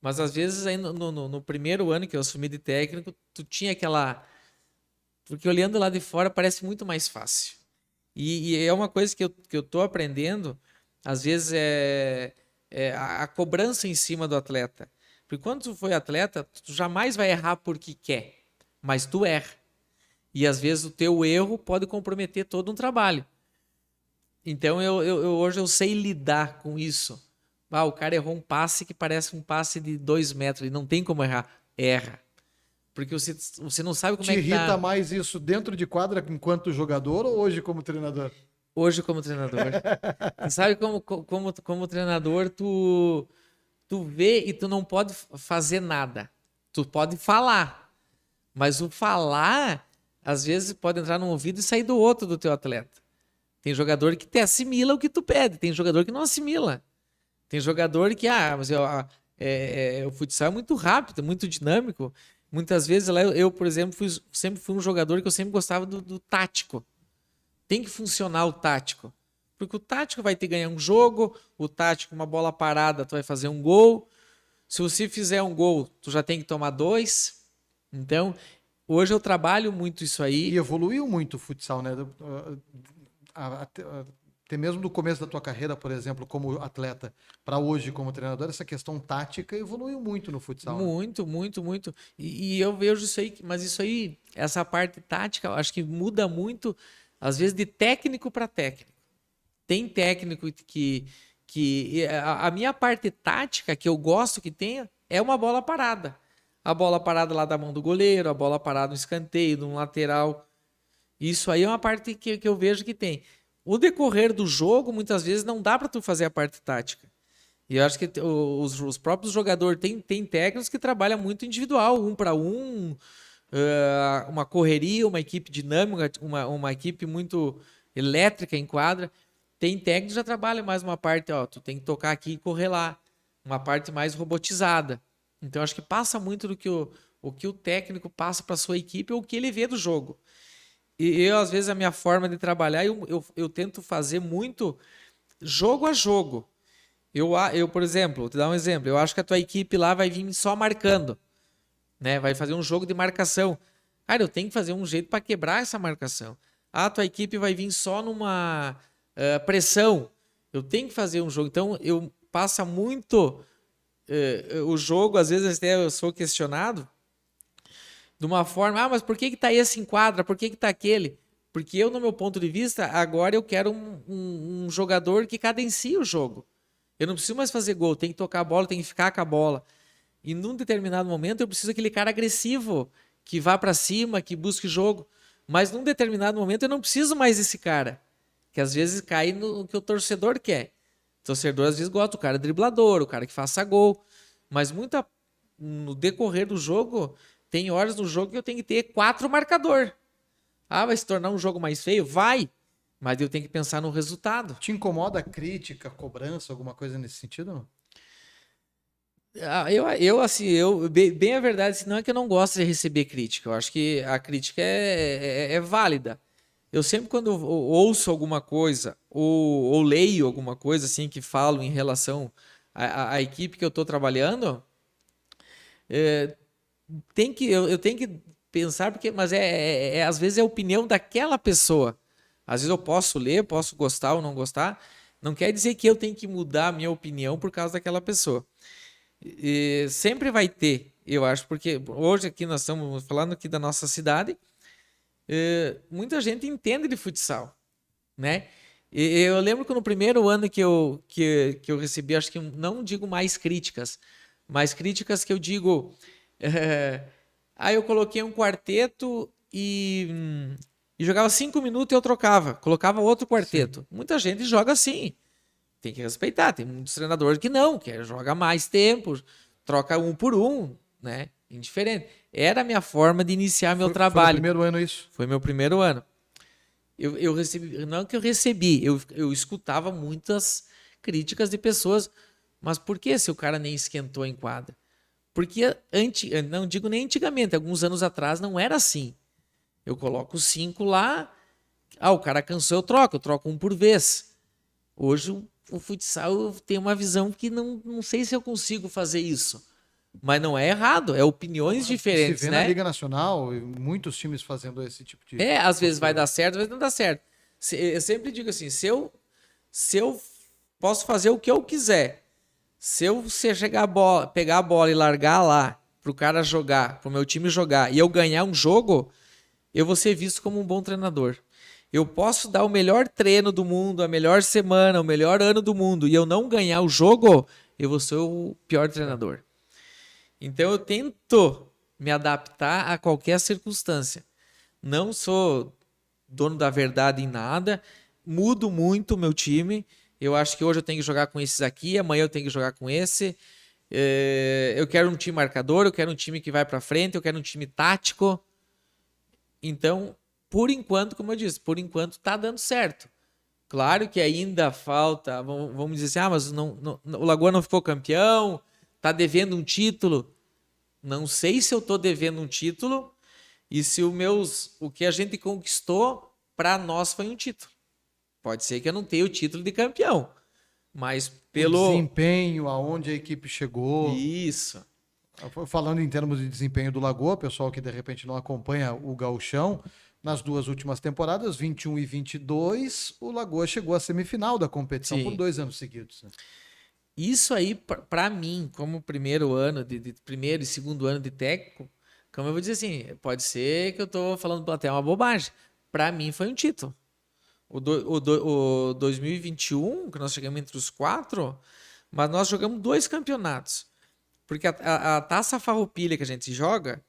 Mas às vezes aí no primeiro ano que eu assumi de técnico, tu tinha aquela. Porque olhando lá de fora parece muito mais fácil. E é uma coisa que eu tô aprendendo, às vezes é a cobrança em cima do atleta. Porque quando tu foi atleta, tu jamais vai errar porque quer, mas tu erra. E às vezes o teu erro pode comprometer todo um trabalho. Então hoje eu sei lidar com isso. Ah, o cara errou um passe que parece um passe de 2 metros, e não tem como errar. Erra. Porque você não sabe como Te é que irrita tá mais isso dentro de quadra enquanto jogador ou hoje como treinador? hoje como treinador. Você sabe como treinador, tu vê e tu não pode fazer nada. Tu pode falar, mas o falar, às vezes, pode entrar num ouvido e sair do outro do teu atleta. Tem jogador que te assimila o que tu pede, tem jogador que não assimila. Tem jogador que, o futsal é muito rápido, é muito dinâmico. Muitas vezes, lá, por exemplo, sempre fui um jogador que eu sempre gostava do tático. Tem que funcionar o tático. Porque o tático vai te ganhar um jogo, o tático, uma bola parada, tu vai fazer um gol. Se você fizer um gol, tu já tem que tomar dois. Então, hoje eu trabalho muito isso E aí. evoluiu muito o futsal, né? Até mesmo do começo da tua carreira, por exemplo, como atleta, para hoje como treinador, essa questão tática evoluiu muito no futsal, né? Muito, muito, muito. E eu vejo isso aí, mas isso aí, essa parte tática, eu acho que muda muito, às vezes, de técnico para técnico. Tem técnico que a minha parte tática que eu gosto que tenha é uma bola parada. A bola parada lá da mão do goleiro, a bola parada no escanteio, no lateral. Isso aí é uma parte que eu vejo que tem. O decorrer do jogo, muitas vezes, não dá para tu fazer a parte tática. E eu acho que os próprios jogadores têm técnicos que trabalham muito individual, um para um, uma correria, uma equipe dinâmica, uma equipe muito elétrica em quadra. Tem técnico que já trabalha mais uma parte, ó, tu tem que tocar aqui e correr lá. Uma parte mais robotizada. Então acho que passa muito do que o que o técnico passa para sua equipe ou o que ele vê do jogo. E eu, às vezes, a minha forma de trabalhar, eu tento fazer muito jogo a jogo. Por exemplo, vou te dar um exemplo. Eu acho que a tua equipe lá vai vir só marcando, né? Vai fazer um jogo de marcação. Cara, eu tenho que fazer um jeito para quebrar essa marcação. A tua equipe vai vir só numa pressão. Eu tenho que fazer um jogo. Então, eu passo muito o jogo, às vezes até eu sou questionado de uma forma, mas por que tá esse em quadra? Por que tá aquele? Porque eu, no meu ponto de vista, agora eu quero um jogador que cadencie o jogo. Eu não preciso mais fazer gol, tem que tocar a bola, tem que ficar com a bola. E num determinado momento eu preciso daquele cara agressivo, que vá para cima, que busque jogo. Mas num determinado momento eu não preciso mais desse cara, que às vezes cai no que o torcedor quer. O torcedor às vezes gosta do cara driblador, o cara que faça gol. Mas no decorrer do jogo, tem horas no jogo que eu tenho que ter 4 marcador. Ah, vai se tornar um jogo mais feio? Vai! mas eu tenho que pensar no resultado. Te incomoda a crítica, a cobrança, alguma coisa nesse sentido, não? Bem a verdade, assim, não é que eu não gosto de receber crítica. Eu acho que a crítica é válida. Eu sempre, quando eu ouço alguma coisa ou leio alguma coisa assim que falo em relação à equipe que eu estou trabalhando, é, eu tenho que pensar, mas às vezes é a opinião daquela pessoa. Às vezes eu posso ler, posso gostar ou não gostar. Não quer dizer que eu tenho que mudar a minha opinião por causa daquela pessoa. E sempre vai ter, eu acho, porque hoje aqui nós estamos falando aqui da nossa cidade, muita gente entende de futsal, né? E eu lembro que no primeiro ano que eu recebi, acho que não digo mais críticas, mas críticas que eu digo, eu coloquei um quarteto e jogava 5 minutos e eu trocava, colocava outro quarteto. Sim. Muita gente joga assim. Tem que respeitar. Tem muitos treinadores que não, que joga mais tempo, troca um por um, né? Indiferente. Era a minha forma de iniciar meu trabalho. Foi o primeiro ano isso? Foi meu primeiro ano. Eu recebi, não que eu recebi, eu escutava muitas críticas de pessoas, mas por que se o cara nem esquentou em quadra? Porque não digo nem antigamente, alguns anos atrás não era assim. Eu coloco 5 lá, o cara cansou, eu troco um por vez. Hoje o futsal tem uma visão que não sei se eu consigo fazer isso. Mas não é errado, é opiniões diferentes, se vê né? Na Liga Nacional, muitos times fazendo esse tipo de... às vezes vai dar certo, às vezes não dá certo. Eu sempre digo assim, se eu posso fazer o que eu quiser, se chegar pegar a bola e largar lá pro cara jogar, pro meu time jogar, e eu ganhar um jogo, eu vou ser visto como um bom treinador. Eu posso dar o melhor treino do mundo, a melhor semana, o melhor ano do mundo, e eu não ganhar o jogo, eu vou ser o pior treinador. Então eu tento me adaptar a qualquer circunstância. Não sou dono da verdade em nada, mudo muito o meu time. Eu acho que hoje eu tenho que jogar com esses aqui, amanhã eu tenho que jogar com esse. Eu quero um time marcador, eu quero um time que vai para frente, eu quero um time tático. Então, por enquanto, como eu disse, por enquanto tá dando certo. Claro que ainda falta, vamos dizer assim, mas o Lagoa não ficou campeão, tá devendo um título. Não sei se eu tô devendo um título e se o que a gente conquistou para nós foi um título. Pode ser que eu não tenha o título de campeão, mas pelo o desempenho, aonde a equipe chegou. Isso. Falando em termos de desempenho do Lagoa, pessoal que de repente não acompanha o Gauchão, nas 2 últimas temporadas, 21 e 22, o Lagoa chegou à semifinal da competição. Sim. Por 2 anos seguidos. Né? Isso aí, para mim, como primeiro ano, de primeiro e segundo ano de técnico, como eu vou dizer assim, pode ser que eu tô falando até uma bobagem. Para mim foi um título. O 2021, que nós chegamos entre os 4, mas nós jogamos 2 campeonatos. Porque a Taça Farroupilha que a gente joga,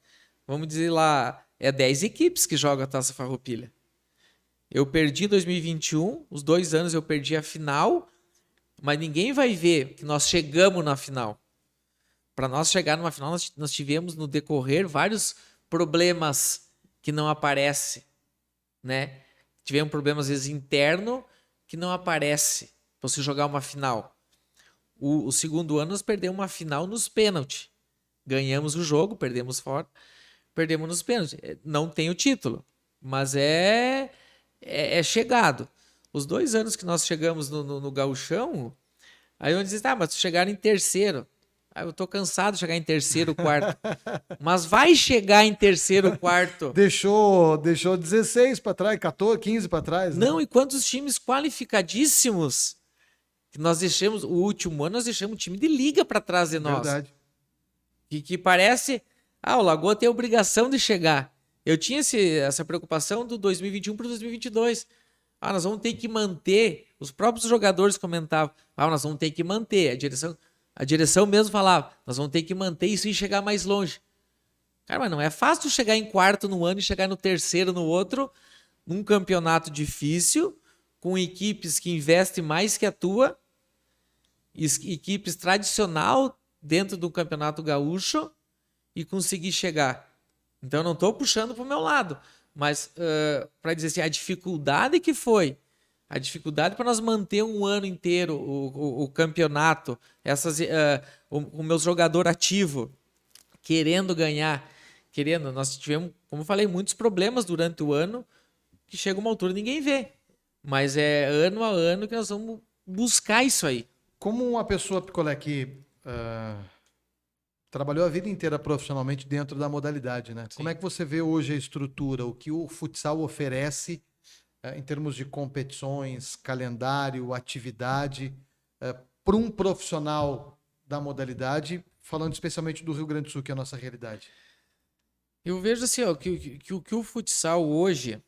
vamos dizer lá, 10 equipes que jogam a Taça Farroupilha. Eu perdi 2021, os 2 anos eu perdi a final, mas ninguém vai ver que nós chegamos na final. Para nós chegar numa final, nós tivemos no decorrer vários problemas que não aparecem, né? Tivemos problemas, às vezes, interno que não aparece para você jogar uma final. O segundo ano, nós perdemos uma final nos pênaltis. Ganhamos o jogo, perdemos fora, perdemos nos pênaltis. Não tem o título, mas é chegado. Os 2 anos que nós chegamos no Gauchão, aí eu disse, mas chegaram em terceiro. Eu tô cansado de chegar em terceiro, quarto. Mas vai chegar em terceiro, quarto. Deixou 16 para trás, 14, 15 para trás. Né? Não, e quantos times qualificadíssimos que nós deixamos, o último ano nós deixamos um time de liga para trás de nós. Verdade. Que parece, o Lagoa tem a obrigação de chegar. Eu tinha essa preocupação do 2021 para 2022. Nós vamos ter que manter, os próprios jogadores comentavam, nós vamos ter que manter, a direção mesmo falava, nós vamos ter que manter isso e chegar mais longe. Cara, mas não é fácil chegar em quarto no ano e chegar no terceiro no outro, num campeonato difícil, com equipes que investem mais que a tua, equipes tradicional dentro do Campeonato Gaúcho e conseguir chegar. Então, eu não estou puxando para o meu lado, mas para dizer assim, a dificuldade que foi A dificuldade para nós manter um ano inteiro o campeonato, o meu jogador ativo, querendo ganhar, nós tivemos, como eu falei, muitos problemas durante o ano, que chega uma altura e ninguém vê. Mas é ano a ano que nós vamos buscar isso aí. Como uma pessoa, Picolé, que trabalhou a vida inteira profissionalmente dentro da modalidade, né? Sim. Como é que você vê hoje a estrutura, o que o futsal oferece em termos de competições, calendário, atividade, para um profissional da modalidade, falando especialmente do Rio Grande do Sul, que é a nossa realidade? Eu vejo assim, ó, que o futsal hoje,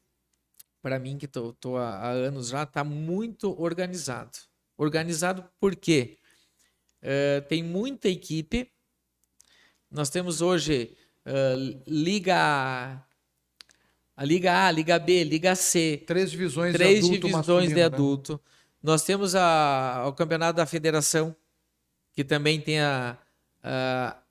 para mim, que tô há anos já, tá muito organizado. Organizado por quê? Tem muita equipe. Nós temos hoje Liga A, Liga B, Liga C. 3 divisões de Três adulto divisões masculino, de né? adulto. Nós temos o campeonato da federação, que também tem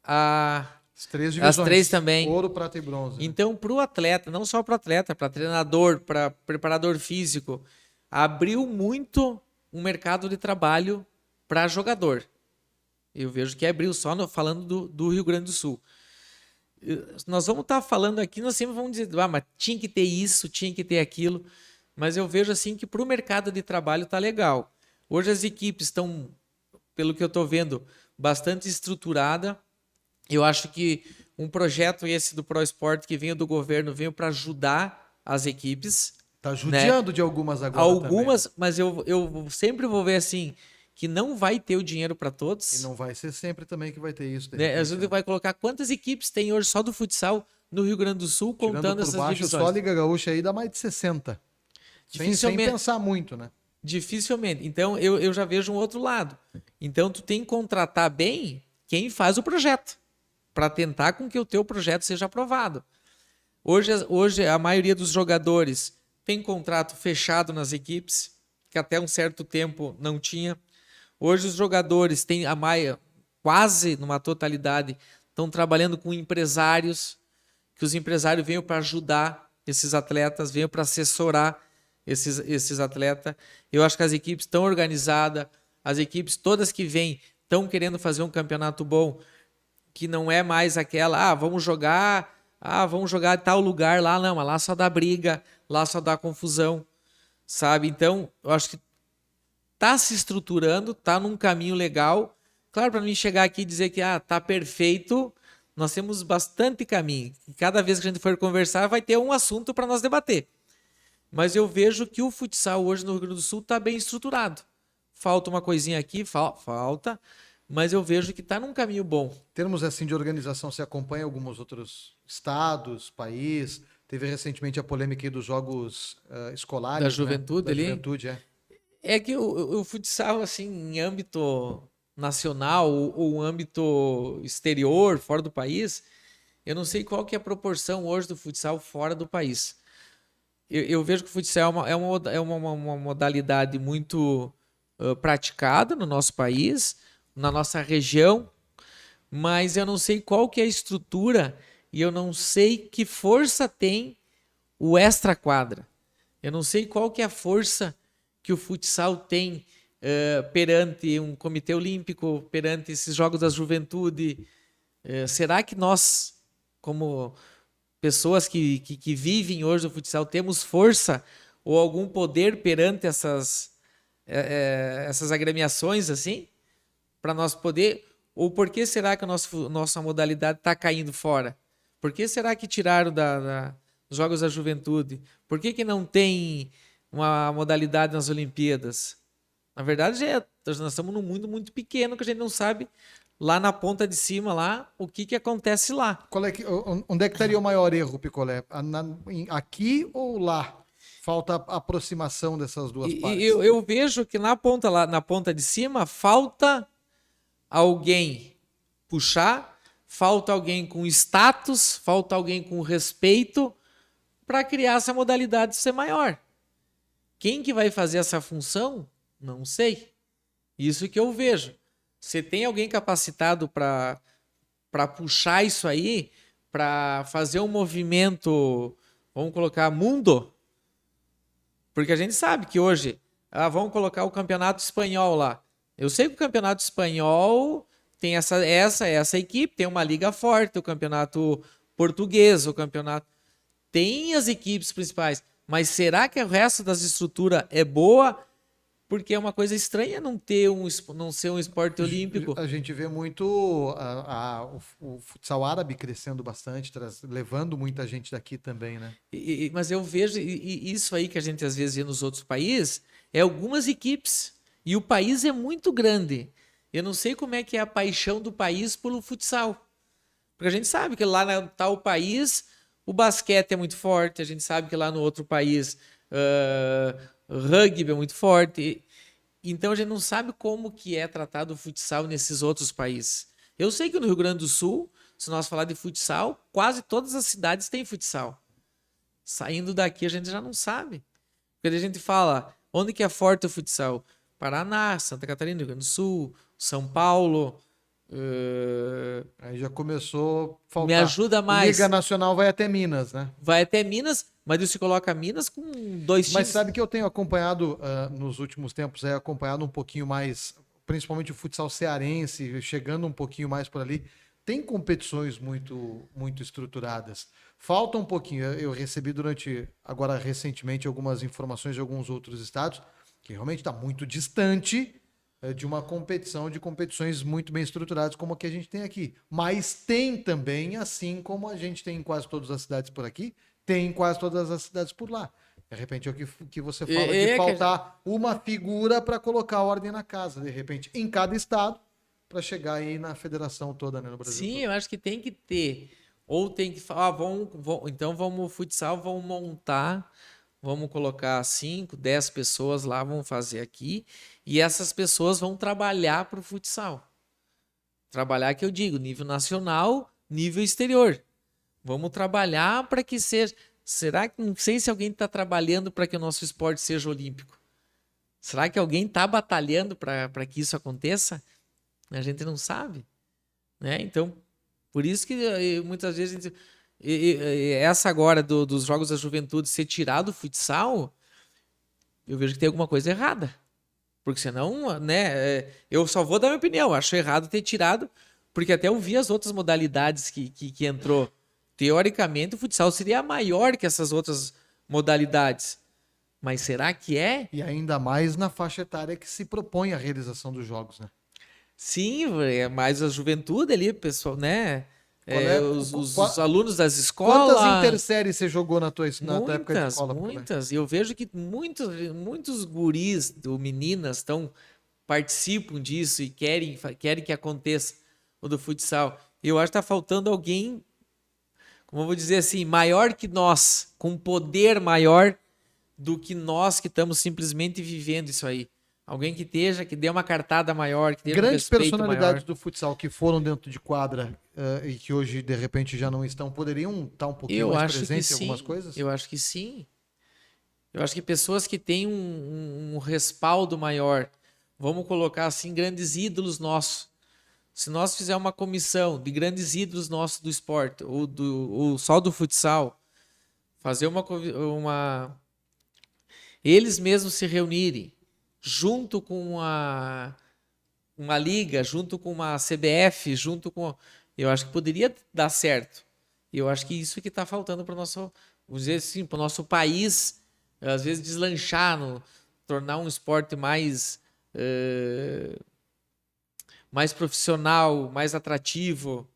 As 3 as divisões. três também. Ouro, prata e bronze. Né? Então, para o atleta, não só para o atleta, para treinador, para preparador físico, abriu muito um mercado de trabalho para jogador. Eu vejo que abriu só falando do Rio Grande do Sul. Nós vamos estar falando aqui, nós sempre vamos dizer, mas tinha que ter isso, tinha que ter aquilo. Mas eu vejo assim que para o mercado de trabalho está legal. Hoje as equipes estão, pelo que eu estou vendo, bastante estruturada. Eu acho que um projeto esse do Pro Sport que veio do governo veio para ajudar as equipes. Tá judiando, né? De algumas agora algumas, também. Mas eu sempre vou ver assim que não vai ter o dinheiro para todos. E não vai ser sempre também que vai ter isso. Né? A gente vai colocar quantas equipes tem hoje só do futsal no Rio Grande do Sul, tirando contando por essas baixo, divisões. só a Liga Gaúcha aí dá mais de 60. Sem pensar muito, né? Dificilmente. Então, eu já vejo um outro lado. Então, tu tem que contratar bem quem faz o projeto, para tentar com que o teu projeto seja aprovado. Hoje, a maioria dos jogadores tem contrato fechado nas equipes, que até um certo tempo não tinha. Hoje, os jogadores têm quase numa totalidade, estão trabalhando com empresários, que os empresários venham para ajudar esses atletas, venham para assessorar esses atletas. Eu acho que as equipes estão organizadas, as equipes todas que vêm estão querendo fazer um campeonato bom, que não é mais aquela, vamos jogar em tal lugar lá, não, mas lá só dá briga, lá só dá confusão, sabe? Então, eu acho que tá se estruturando, tá num caminho legal. Claro, para mim chegar aqui e dizer que tá perfeito, nós temos bastante caminho. E cada vez que a gente for conversar, vai ter um assunto para nós debater. Mas eu vejo que o futsal hoje no Rio Grande do Sul está bem estruturado. Falta uma coisinha aqui, falta, mas eu vejo que está num caminho bom. Em termos assim de organização, você acompanha alguns outros estados, país? Teve recentemente a polêmica aí dos jogos escolares. Da juventude, né? ali. Juventude, É que o futsal, assim, em âmbito nacional ou âmbito exterior, fora do país, eu não sei qual que é a proporção hoje do futsal fora do país. Eu vejo que o futsal é uma modalidade muito praticada no nosso país, na nossa região, mas eu não sei qual que é a estrutura e eu não sei que força tem o extra-quadra. Eu não sei qual que é a força que o futsal tem perante um comitê olímpico, perante esses Jogos da Juventude. Será que nós, como pessoas que vivem hoje o futsal, temos força ou algum poder perante essas agremiações assim? Para nós poder... Ou por que será que a nossa modalidade está caindo fora? Por que será que tiraram dos Jogos da Juventude? Por que não tem uma modalidade nas Olimpíadas? Na verdade, nós estamos num mundo muito pequeno que a gente não sabe lá na ponta de cima lá o que acontece lá. Onde é que estaria o maior erro, Picolé? Aqui ou lá? Falta a aproximação dessas duas partes. Eu vejo que na ponta de cima falta alguém puxar, falta alguém com status, falta alguém com respeito para criar essa modalidade ser maior. Quem que vai fazer essa função? Não sei. Isso que eu vejo. Você tem alguém capacitado para puxar isso aí, para fazer um movimento, vamos colocar, mundo? Porque a gente sabe que hoje Vamos colocar o campeonato espanhol lá. Eu sei que o campeonato espanhol tem essa equipe, tem uma liga forte, o campeonato português, o campeonato tem as equipes principais, mas será que o resto das estruturas é boa? Porque é uma coisa estranha não ser um esporte olímpico. A gente vê muito o futsal árabe crescendo bastante, levando muita gente daqui também, né? Mas eu vejo isso aí que a gente às vezes vê nos outros países, é algumas equipes. E o país é muito grande. Eu não sei como é que é a paixão do país pelo futsal. Porque a gente sabe que lá no tal país o basquete é muito forte, a gente sabe que lá no outro país rugby é muito forte. Então a gente não sabe como que é tratado o futsal nesses outros países. Eu sei que no Rio Grande do Sul, se nós falar de futsal, quase todas as cidades têm futsal. Saindo daqui a gente já não sabe. Porque a gente fala, onde que é forte o futsal? Paraná, Santa Catarina, Rio Grande do Sul, São Paulo. Aí já começou a Me faltar. ajuda Liga mais. Nacional vai até Minas, né? Vai até Minas, mas você coloca Minas com 2 Mas times. sabe que eu tenho acompanhado nos últimos tempos, acompanhado um pouquinho mais, principalmente o futsal cearense, chegando um pouquinho mais por ali. Tem competições muito estruturadas. Falta um pouquinho. Eu recebi agora recentemente, algumas informações de alguns outros estados, que realmente está muito distante de uma competição, de competições muito bem estruturadas como a que a gente tem aqui. Mas tem também, assim como a gente tem em quase todas as cidades por aqui, tem em quase todas as cidades por lá. De repente é o que você fala de faltar uma figura para colocar a ordem na casa, de repente, em cada estado, para chegar aí na federação toda, né, no Brasil Sim, todo. eu acho que tem que ter. Ou tem que falar, então vamos futsal, vamos montar, vamos colocar 5, 10 pessoas lá, vamos fazer aqui, e essas pessoas vão trabalhar para o futsal. Trabalhar que eu digo, nível nacional, nível exterior. Vamos trabalhar para que seja. Será que não sei se alguém está trabalhando para que o nosso esporte seja olímpico? Será que alguém está batalhando para que isso aconteça? A gente não sabe, né? Então, por isso que muitas vezes a gente, essa agora dos Jogos da Juventude ser tirado do futsal, eu vejo que tem alguma coisa errada. Porque senão, né, eu só vou dar minha opinião. Acho errado ter tirado, porque até eu vi as outras modalidades que entrou. Teoricamente, o futsal seria maior que essas outras modalidades. Mas será que é? E ainda mais na faixa etária que se propõe a realização dos jogos, né? Sim, é mais a juventude ali, pessoal, né? Qual É, é, os alunos das quantas escolas. interséries você jogou na tua época de Muitas, escola, Picolé? muitas. E eu vejo que muitos guris ou meninas participam disso e querem que aconteça o do futsal. Eu acho que está faltando alguém, como eu vou dizer assim, maior que nós, com poder maior do que nós que estamos simplesmente vivendo isso aí. Alguém que dê uma cartada maior, que dê um Grandes respeito personalidades maior. do futsal que foram dentro de quadra e que hoje, de repente, já não estão, poderiam estar um pouquinho Eu mais acho que presentes em algumas sim. coisas? Eu acho que sim. Eu acho que pessoas que têm um respaldo maior, vamos colocar assim, grandes ídolos nossos. Se nós fizermos uma comissão de grandes ídolos nossos do esporte, ou só do futsal, fazer eles mesmos se reunirem, junto com uma liga, junto com uma CBF, eu acho que poderia dar certo. Eu acho que isso que está faltando para o nosso, vamos dizer assim, para o nosso país, às vezes deslanchar, tornar um esporte mais profissional, mais atrativo.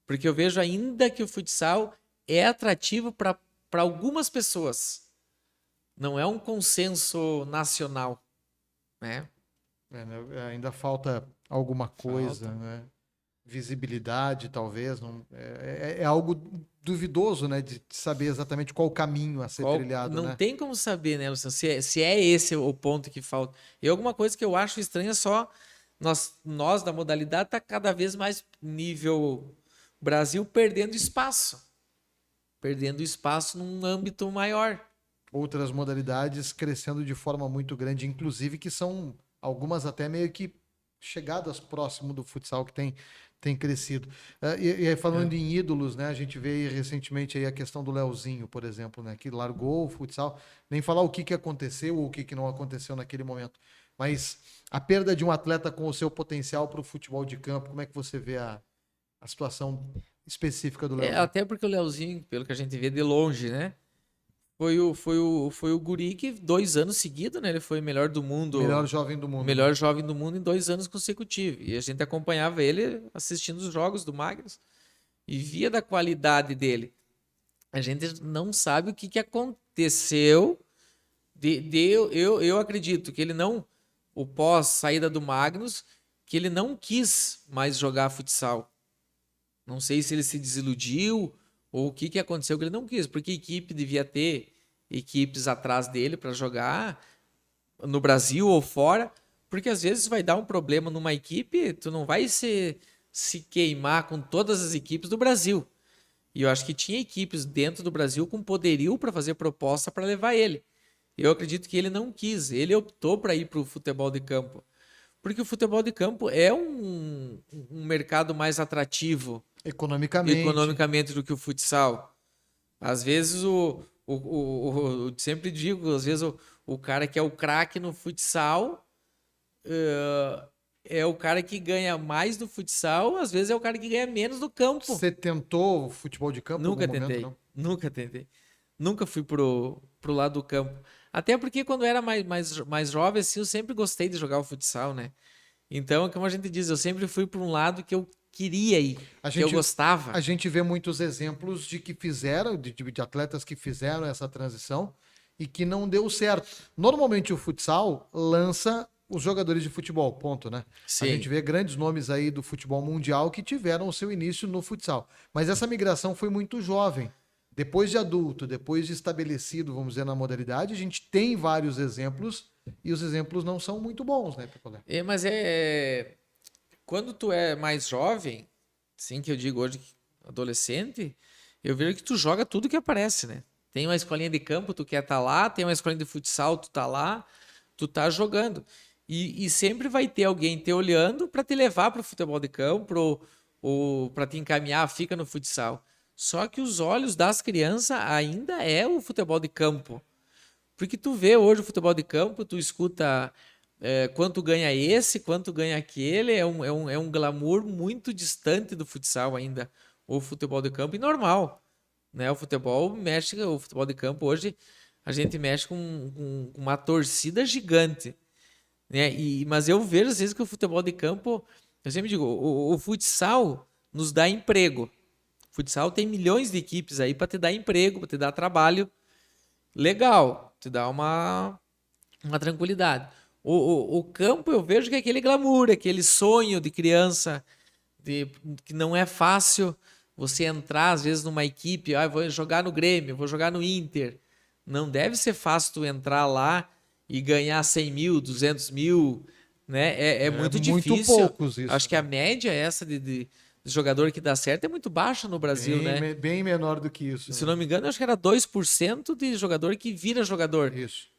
Porque eu vejo ainda que o futsal é atrativo para algumas pessoas. Não é um consenso nacional, né? Né, ainda falta alguma coisa, Falta. né? Visibilidade, talvez. Não, é algo duvidoso, né? De saber exatamente qual o caminho a ser trilhado, Não né? tem como saber, né, Luciano, se é esse o ponto que falta. E alguma coisa que eu acho estranha é só nós da modalidade tá cada vez mais nível Brasil perdendo espaço num âmbito maior. Outras modalidades crescendo de forma muito grande, inclusive que são algumas até meio que chegadas próximo do futsal, que tem tem crescido. E aí, falando em ídolos, né? A gente vê aí recentemente aí a questão do Leozinho, por exemplo, né? Que largou o futsal. Nem falar o que aconteceu ou o que não aconteceu naquele momento. Mas a perda de um atleta com o seu potencial para o futebol de campo, como é que você vê a situação específica do Leozinho? Até porque o Leozinho, pelo que a gente vê de longe, né? Foi o guri que 2 anos seguidos, né? Ele foi melhor do Melhor mundo, jovem do mundo, né? melhor jovem do mundo em 2 anos consecutivos. E a gente acompanhava ele assistindo os jogos do Magnus e via da qualidade dele. A gente não sabe o que aconteceu. Eu acredito que ele não, o pós saída do Magnus, que ele não quis mais jogar futsal. Não sei se ele se desiludiu ou o que aconteceu que ele não quis, porque a equipe devia ter equipes atrás dele para jogar no Brasil ou fora, porque às vezes vai dar um problema numa equipe, tu não vai se queimar com todas as equipes do Brasil. E eu acho que tinha equipes dentro do Brasil com poderio para fazer proposta para levar ele. Eu acredito que ele não quis, ele optou para ir para o futebol de campo. Porque o futebol de campo é um mercado mais atrativo Economicamente. economicamente do que o futsal. Às vezes eu sempre digo, às vezes o cara que é o craque no futsal é o cara que ganha mais no futsal, às vezes é o cara que ganha menos no campo. Você tentou futebol de campo em algum Nunca momento, tentei, não? nunca tentei. Nunca fui pro lado do campo. Até porque quando eu era mais jovem, assim, eu sempre gostei de jogar o futsal, né? Então, como a gente diz, eu sempre fui para um lado que eu queria ir, A que eu gente, gostava. a gente vê muitos exemplos de que fizeram, de atletas que fizeram essa transição e que não deu certo. Normalmente o futsal lança os jogadores de futebol, ponto, né? A gente Sim. vê grandes nomes aí do futebol mundial que tiveram o seu início no futsal. Mas essa migração foi muito jovem. Depois de adulto, depois de estabelecido, vamos dizer, na modalidade, a gente tem vários exemplos e os exemplos não são muito bons, né, Picolé? Mas quando tu é mais jovem, sim, que eu digo hoje, adolescente, eu vejo que tu joga tudo que aparece, né? Tem uma escolinha de campo, tu quer estar lá, tem uma escolinha de futsal, tu tá lá, tu tá jogando. E sempre vai ter alguém te olhando para te levar para o futebol de campo ou para te encaminhar, fica no futsal. Só que os olhos das crianças ainda é o futebol de campo. Porque tu vê hoje o futebol de campo, tu escuta quanto ganha esse, quanto ganha aquele, é um glamour muito distante do futsal ainda, o futebol de campo, e normal, né? O futebol de campo hoje, a gente mexe com uma torcida gigante, né? Mas eu vejo às vezes que o futebol de campo, eu sempre digo, o futsal nos dá emprego. O futsal tem milhões de equipes aí para te dar emprego, para te dar trabalho legal, te dá uma tranquilidade. O campo eu vejo que é aquele glamour, aquele sonho de criança, que não é fácil você entrar, às vezes, numa equipe, vou jogar no Grêmio, vou jogar no Inter. Não deve ser fácil tu entrar lá e ganhar 100 mil, 200 mil, né? É muito Muito difícil. poucos isso, Acho que a né? média essa de jogador que dá certo é muito baixa no Brasil, né? Bem menor do que isso, Se eu né? não me engano, acho que era 2% de jogador que vira jogador. Isso.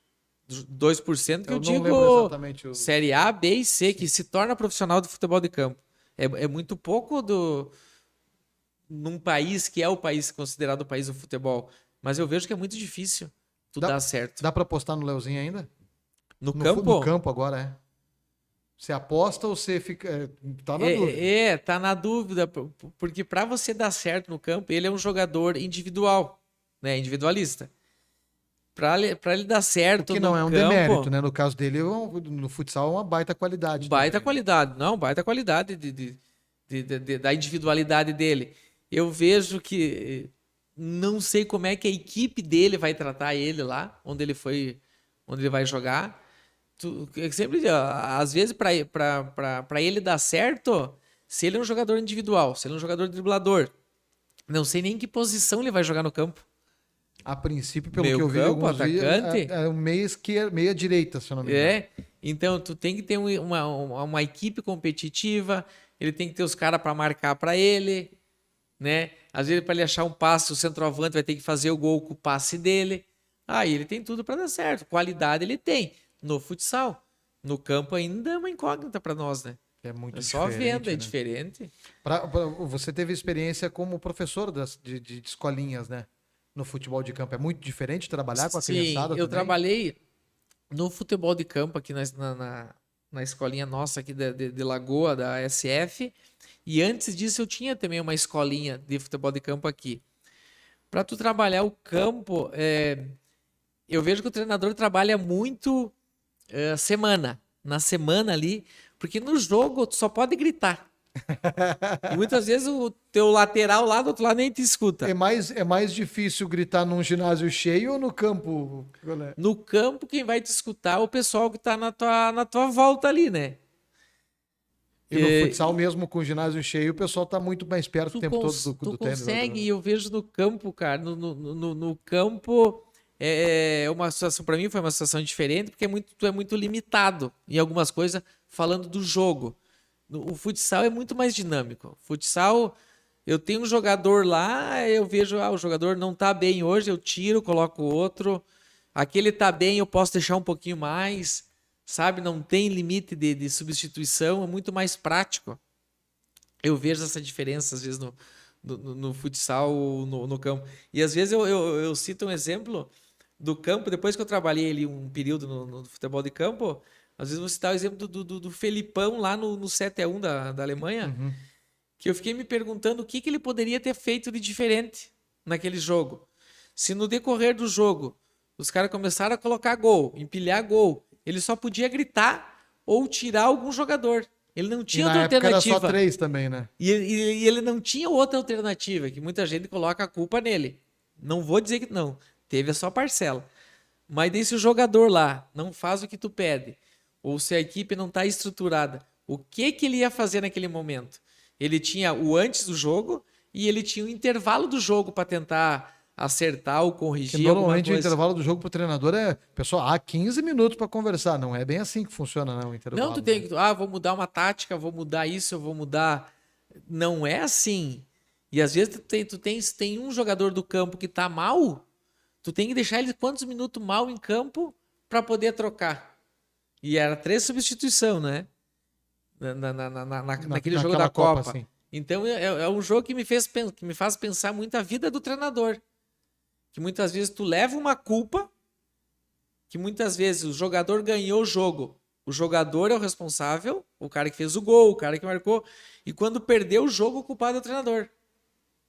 2% que eu Eu não lembro digo exatamente o. Série A, B e C, que se torna profissional de futebol de campo. É muito pouco num país que é o país considerado o país do futebol. Mas eu vejo que é muito difícil tu Dá, dar certo. dá para apostar no Leozinho ainda? No No campo, campo agora, é. Você aposta ou você fica. Tá na dúvida. tá na dúvida, porque para você dar certo no campo, ele é um jogador individual, né? Individualista. Para ele dar O certo que não no é um demérito, campo, né? No caso dele, no futsal é uma baita qualidade baita também, né? qualidade, não, baita qualidade da individualidade dele. Eu vejo que não sei como é que a equipe dele vai tratar ele lá, onde ele vai jogar. Eu sempre digo, às vezes para ele dar certo, se ele é um jogador individual, se ele é um jogador driblador, não sei nem em que posição ele vai jogar no campo. A princípio, pelo que Meio eu vi em campo, alguns vídeos, atacante. é meia esquerda, meia direita, se eu não me engano. Então tu tem que ter uma equipe competitiva, ele tem que ter os caras para marcar para ele, né? Às vezes para ele achar um passe, o centroavante vai ter que fazer o gol com o passe dele. Aí ele tem tudo para dar certo. Qualidade ele tem no futsal. No campo ainda é uma incógnita para nós, né? É muito Só vendo, é né? diferente. Você teve experiência como professor de escolinhas, né? No futebol de campo. É muito diferente trabalhar com a Sim, criançada eu também? trabalhei no futebol de campo aqui na escolinha nossa aqui de Lagoa, da SF. E antes disso eu tinha também uma escolinha de futebol de campo aqui. Para tu trabalhar o campo, eu vejo que o treinador trabalha muito semana. Na semana ali, porque no jogo tu só pode gritar. E muitas vezes o teu lateral lá do outro lado nem te escuta. É mais difícil gritar num ginásio cheio ou no campo, Golé? No campo, quem vai te escutar é o pessoal que tá na tua volta ali, né? E no E, futsal, mesmo com o ginásio cheio, o pessoal tá muito mais perto o tempo todo tu do treinador. consegue, e eu vejo no campo, cara, no campo é uma situação, para mim foi uma situação diferente, porque tu é muito limitado em algumas coisas, falando do jogo. O futsal é muito mais dinâmico. O futsal, eu tenho um jogador lá, eu vejo, o jogador não tá bem hoje, eu tiro, coloco outro. Aquele tá bem, eu posso deixar um pouquinho mais, sabe? Não tem limite de substituição, é muito mais prático. Eu vejo essa diferença, às vezes, no futsal, no campo. E às vezes eu cito um exemplo do campo, depois que eu trabalhei ali um período no futebol de campo, às vezes vou citar o exemplo do Felipão lá no 7-1 da Alemanha, Uhum. que eu fiquei me perguntando o que ele poderia ter feito de diferente naquele jogo. Se no decorrer do jogo os caras começaram a colocar gol, empilhar gol, ele só podia gritar ou tirar algum jogador. Ele não E tinha na outra época era só alternativa. 3 também, né? E ele não tinha outra alternativa, que muita gente coloca a culpa nele. Não vou dizer que não. Teve a sua parcela. Mas daí se o jogador lá não faz o que tu pede, ou se a equipe não está estruturada, o que ele ia fazer naquele momento? Ele tinha o antes do jogo e ele tinha o intervalo do jogo para tentar acertar ou Que corrigir alguma normalmente o coisa. intervalo do jogo pro treinador pessoal, há 15 minutos para conversar. Não é bem assim que funciona, não, o Não, tu intervalo, tem né? que, vou mudar uma tática, vou mudar isso, eu vou mudar. Não é assim. E às vezes tem um jogador do campo que tá mal, tu tem que deixar ele quantos minutos mal em campo para poder trocar. E era 3 substituição, né? Naquele jogo da Naquela Copa, Copa. assim. Então é um jogo que me faz pensar muito a vida do treinador. Que muitas vezes tu leva uma culpa, que muitas vezes o jogador ganhou o jogo. O jogador é o responsável, o cara que fez o gol, o cara que marcou. E quando perdeu o jogo, o culpado é o treinador.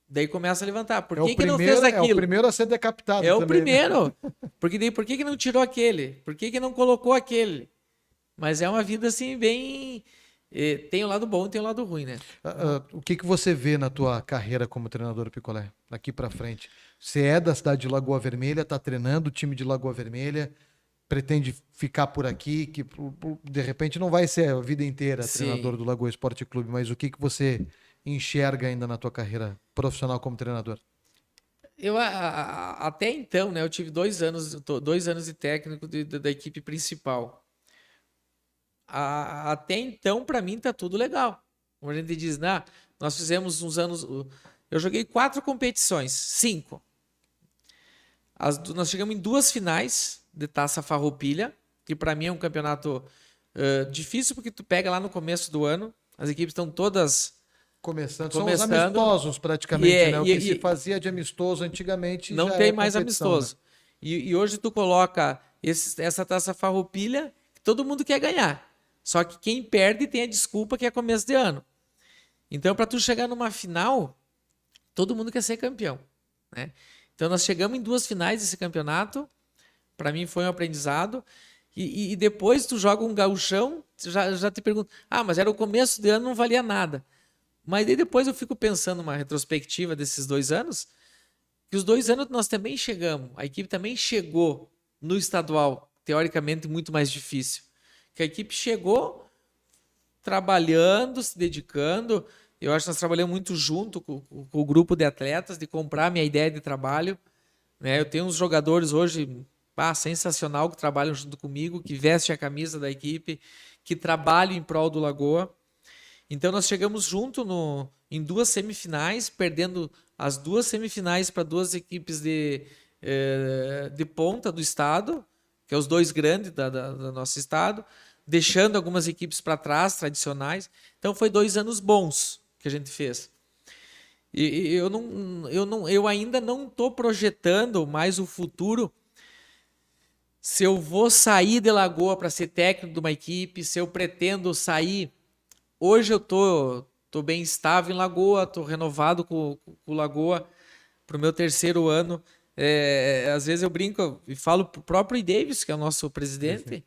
Daí começa a levantar. Por que não fez É o aquilo? primeiro a ser decapitado É o também, né? primeiro. Porque daí por que não tirou aquele? Por que não colocou aquele? Mas é uma vida assim bem. Tem o lado bom e tem o lado ruim, né? O que que você vê na tua carreira como treinador picolé, daqui para frente? Você é da cidade de Lagoa Vermelha, tá treinando o time de Lagoa Vermelha, pretende ficar por aqui, que de repente não vai ser a vida inteira treinador Sim. do Lagoa Esporte Clube, mas o que que você enxerga ainda na tua carreira profissional como treinador? Até então, né? Eu tive 2 anos, 2 anos de técnico da equipe principal. Até então, para mim, tá tudo legal. Como a gente diz, né? Nós fizemos uns anos. Eu joguei 4 competições, 5. Nós chegamos em 2 finais de Taça Farroupilha, que para mim é um campeonato difícil, porque tu pega lá no começo do ano, as equipes estão todas Começando, são os começando, amistosos e, praticamente, é- né? O que e- se e fazia de amistoso antigamente não já tem é mais competição, né? amistoso. E hoje tu coloca essa Taça Farroupilha, que todo mundo quer ganhar. Só que quem perde tem a desculpa que é começo de ano. Então, para tu chegar numa final, todo mundo quer ser campeão, né? Então, nós chegamos em 2 finais desse campeonato. Para mim foi um aprendizado. E depois tu joga um gauchão, já te pergunta, mas era o começo de ano, não valia nada. Mas aí depois eu fico pensando uma retrospectiva desses 2 anos, que os 2 anos nós também chegamos, a equipe também chegou no estadual, teoricamente muito mais difícil. Que a equipe chegou trabalhando, se dedicando. Eu acho que nós trabalhamos muito junto com o grupo de atletas, de comprar minha ideia de trabalho, né? Eu tenho uns jogadores hoje sensacional que trabalham junto comigo, que vestem a camisa da equipe, que trabalham em prol do Lagoa. Então nós chegamos junto em 2 semifinais, perdendo as 2 semifinais para 2 equipes de ponta do estado, que é os 2 grandes da nosso estado. deixando algumas equipes para trás, tradicionais. Então foi 2 anos bons que a gente fez. E eu ainda não estou projetando mais o futuro, se eu vou sair de Lagoa para ser técnico de uma equipe, se eu pretendo sair. Hoje eu tô bem estável em Lagoa, estou renovado com o Lagoa para o meu 3º ano. Às vezes eu brinco e falo para o próprio Davis, que é o nosso presidente,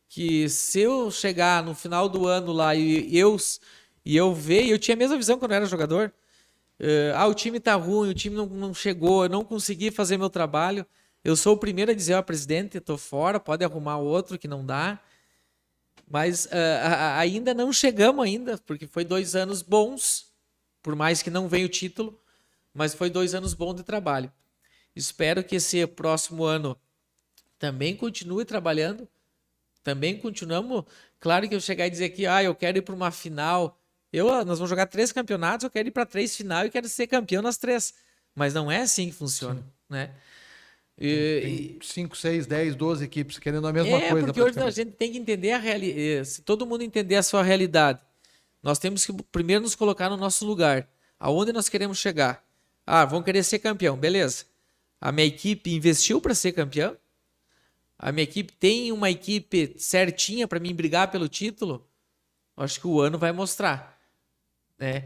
que se eu chegar no final do ano lá e eu ver, eu tinha a mesma visão quando eu era jogador. O time tá ruim, o time não chegou, eu não consegui fazer meu trabalho. Eu sou o primeiro a dizer, ó, presidente, eu tô fora, pode arrumar outro que não dá. Mas ainda não chegamos ainda, porque foi 2 anos bons, por mais que não venha o título, mas foi 2 anos bons de trabalho. Espero que esse próximo ano também continue trabalhando, também continuamos. Claro que eu chegar e dizer aqui, eu quero ir para uma final. Nós vamos jogar 3 campeonatos, eu quero ir para 3 final e quero ser campeão nas 3. Mas não é assim que funciona, né? Tem 5, 6, 10, 12 equipes querendo a mesma coisa. Porque hoje a gente tem que entender a realidade. Se todo mundo entender a sua realidade, nós temos que primeiro nos colocar no nosso lugar. Aonde nós queremos chegar? Vamos querer ser campeão, beleza. A minha equipe investiu para ser campeão? A minha equipe tem uma equipe certinha para mim brigar pelo título? Acho que o ano vai mostrar, né?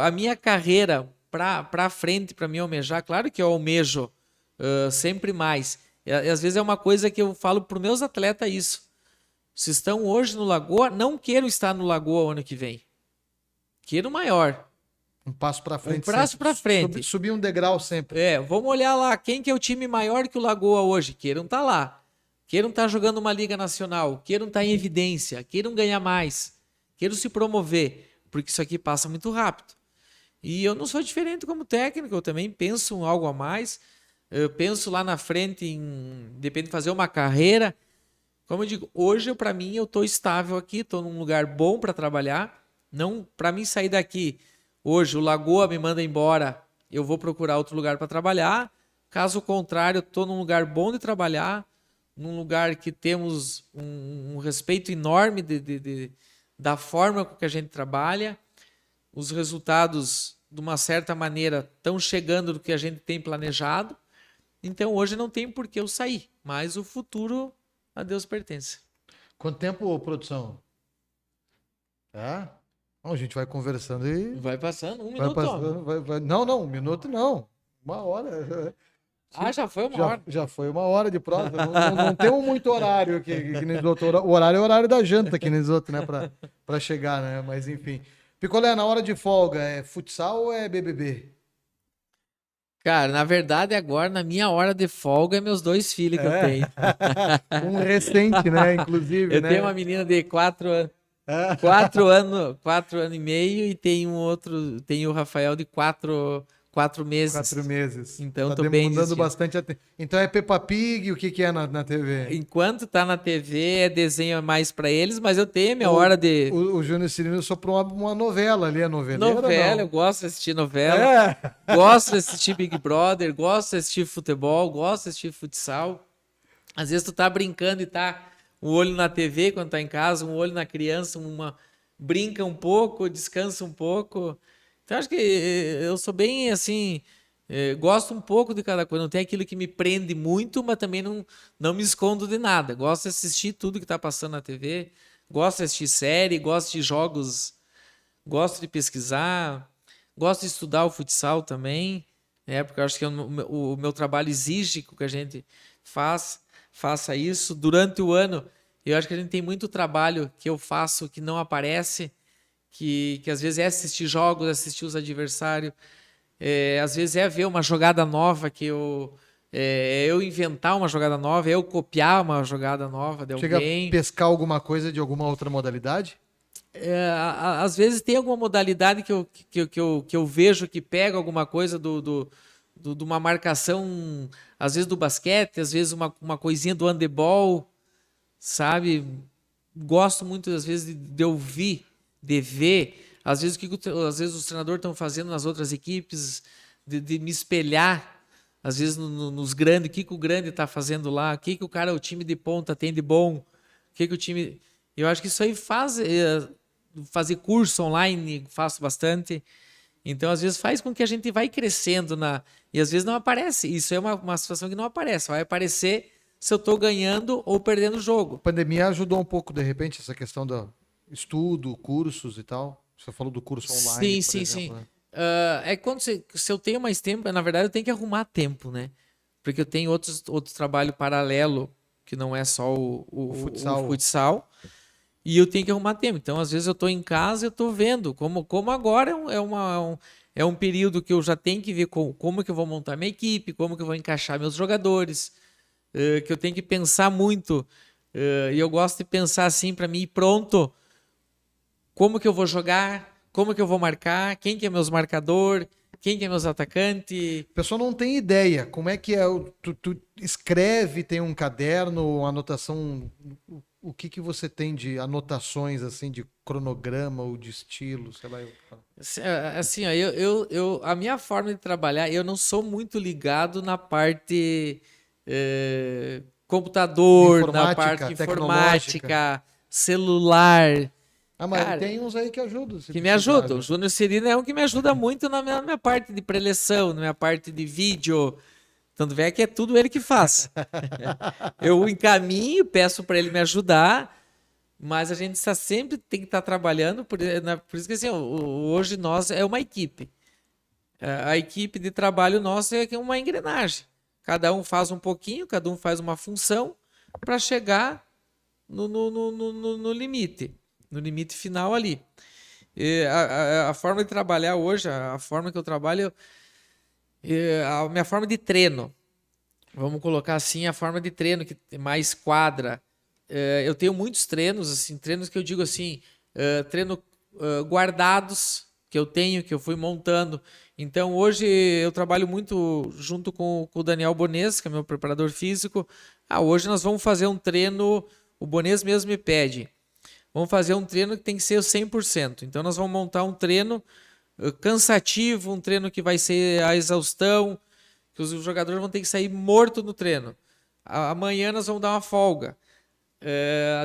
A minha carreira para frente, para mim almejar, claro que eu almejo sempre mais. E às vezes é uma coisa que eu falo para os meus atletas isso. Se estão hoje no Lagoa, não quero estar no Lagoa o ano que vem. Quero maior. Um passo para frente. Um passo para frente. Subir um degrau sempre. Vamos olhar lá, quem que é o time maior que o Lagoa hoje? Queiram estar lá. Queiram estar jogando uma Liga Nacional. Queiram estar em evidência. Queiram ganhar mais. Queiram se promover. Porque isso aqui passa muito rápido. E eu não sou diferente como técnico. Eu também penso em algo a mais. Eu penso lá na frente depende de fazer uma carreira. Como eu digo, hoje para mim eu estou estável aqui. Estou num lugar bom para trabalhar. Não, para mim sair daqui... Hoje o Lagoa me manda embora, eu vou procurar outro lugar para trabalhar. Caso contrário, eu estou num lugar bom de trabalhar, num lugar que temos um respeito enorme da forma com que a gente trabalha. Os resultados, de uma certa maneira, estão chegando do que a gente tem planejado. Então, hoje não tem por que eu sair, mas o futuro a Deus pertence. Quanto tempo, produção? A gente vai conversando e... Vai passando, um minuto. Não, 1 minuto não. 1 hora. Já foi uma hora. Já foi 1 hora de prova. Não temos muito horário que nem os outros. O horário é o horário da janta, que nem os outros, né? Pra chegar, né? Mas enfim. Picolé, na hora de folga, é futsal ou é BBB? Cara, na verdade, agora, na minha hora de folga, é meus 2 filhos que eu tenho. Um recente, né? Inclusive, eu tenho uma menina de 4 anos. 4 anos e meio, e tem o Rafael de 4 meses. 4 meses. Então, tá tô bem demandando bastante atenção. Então é Peppa Pig, o que é na TV? Enquanto tá na TV, é desenho mais pra eles, mas eu tenho a minha hora de... O Júnior Cirino soprou uma novela ali, a noveleira, novela, eu gosto de assistir novela. Gosto de assistir Big Brother, gosto de assistir futebol, gosto de assistir futsal. Às vezes tu tá brincando e tá... um olho na TV quando tá em casa, um olho na criança, brinca um pouco, descansa um pouco. Então, acho que eu sou bem assim, gosto um pouco de cada coisa. Não tem aquilo que me prende muito, mas também não me escondo de nada. Gosto de assistir tudo que tá passando na TV, gosto de assistir série, gosto de jogos, gosto de pesquisar, gosto de estudar o futsal também, porque eu acho que o meu trabalho exige que a gente faça isso. Durante o ano, eu acho que a gente tem muito trabalho que eu faço que não aparece, que às vezes é assistir jogos, assistir os adversários, às vezes é ver uma jogada nova que eu inventar uma jogada nova, eu copiar uma jogada nova de alguém. Chega a pescar alguma coisa de alguma outra modalidade? Às vezes tem alguma modalidade que eu vejo que pega alguma coisa de uma marcação, às vezes do basquete, às vezes uma coisinha do handebol, sabe? Gosto muito, às vezes, de ouvir, de ver, às vezes os treinadores estão fazendo nas outras equipes, de me espelhar, às vezes nos grandes, o que o grande está fazendo lá, o time de ponta tem de bom, o que o time... Eu acho que isso aí fazer curso online, faço bastante. Então, às vezes, faz com que a gente vai crescendo e às vezes não aparece. Isso é uma situação que não aparece. Vai aparecer se eu estou ganhando ou perdendo o jogo. A pandemia ajudou um pouco, de repente, essa questão do estudo, cursos e tal. Você falou do curso online, por exemplo, né? É quando se eu tenho mais tempo, na verdade, eu tenho que arrumar tempo, né? Porque eu tenho outros trabalho paralelo, que não é só o futsal. E eu tenho que arrumar tempo. Então, às vezes, eu estou em casa e eu estou vendo. Como agora é um período que eu já tenho que ver como que eu vou montar minha equipe, como que eu vou encaixar meus jogadores, que eu tenho que pensar muito. E eu gosto de pensar assim para mim, pronto, como que eu vou jogar, como que eu vou marcar, quem que é meus marcador, quem que é meus atacantes. O pessoal não tem ideia como é que é. Tu escreve, tem um caderno, uma anotação. O que você tem de anotações, assim, de cronograma ou de estilo, sei lá. Assim, ó, a minha forma de trabalhar, eu não sou muito ligado na parte computador, na parte informática, celular. Mas Cara, tem uns aí que ajudam. Que me ajudam. O Júnior Cirino é um que me ajuda muito na minha parte de preleção, na minha parte de vídeo. Tanto é que é tudo ele que faz. Eu encaminho, peço para ele me ajudar, mas a gente sempre tem que estar trabalhando. Por isso que assim, hoje nós é uma equipe. A equipe de trabalho nossa é uma engrenagem. Cada um faz um pouquinho, cada um faz uma função para chegar no limite. No limite final ali. A forma de trabalhar hoje, a forma que eu trabalho, a minha forma de treino, vamos colocar assim, a forma de treino que mais quadra. Eu tenho muitos treinos, assim, treinos que eu digo assim, treino guardados que eu tenho, que eu fui montando. Então hoje eu trabalho muito junto com o Daniel Bones, que é meu preparador físico. Hoje nós vamos fazer um treino, o Bones mesmo me pede. Vamos fazer um treino que tem que ser 100%. Então, nós vamos montar um treino cansativo, um treino que vai ser a exaustão, que os jogadores vão ter que sair morto no treino. Amanhã nós vamos dar uma folga.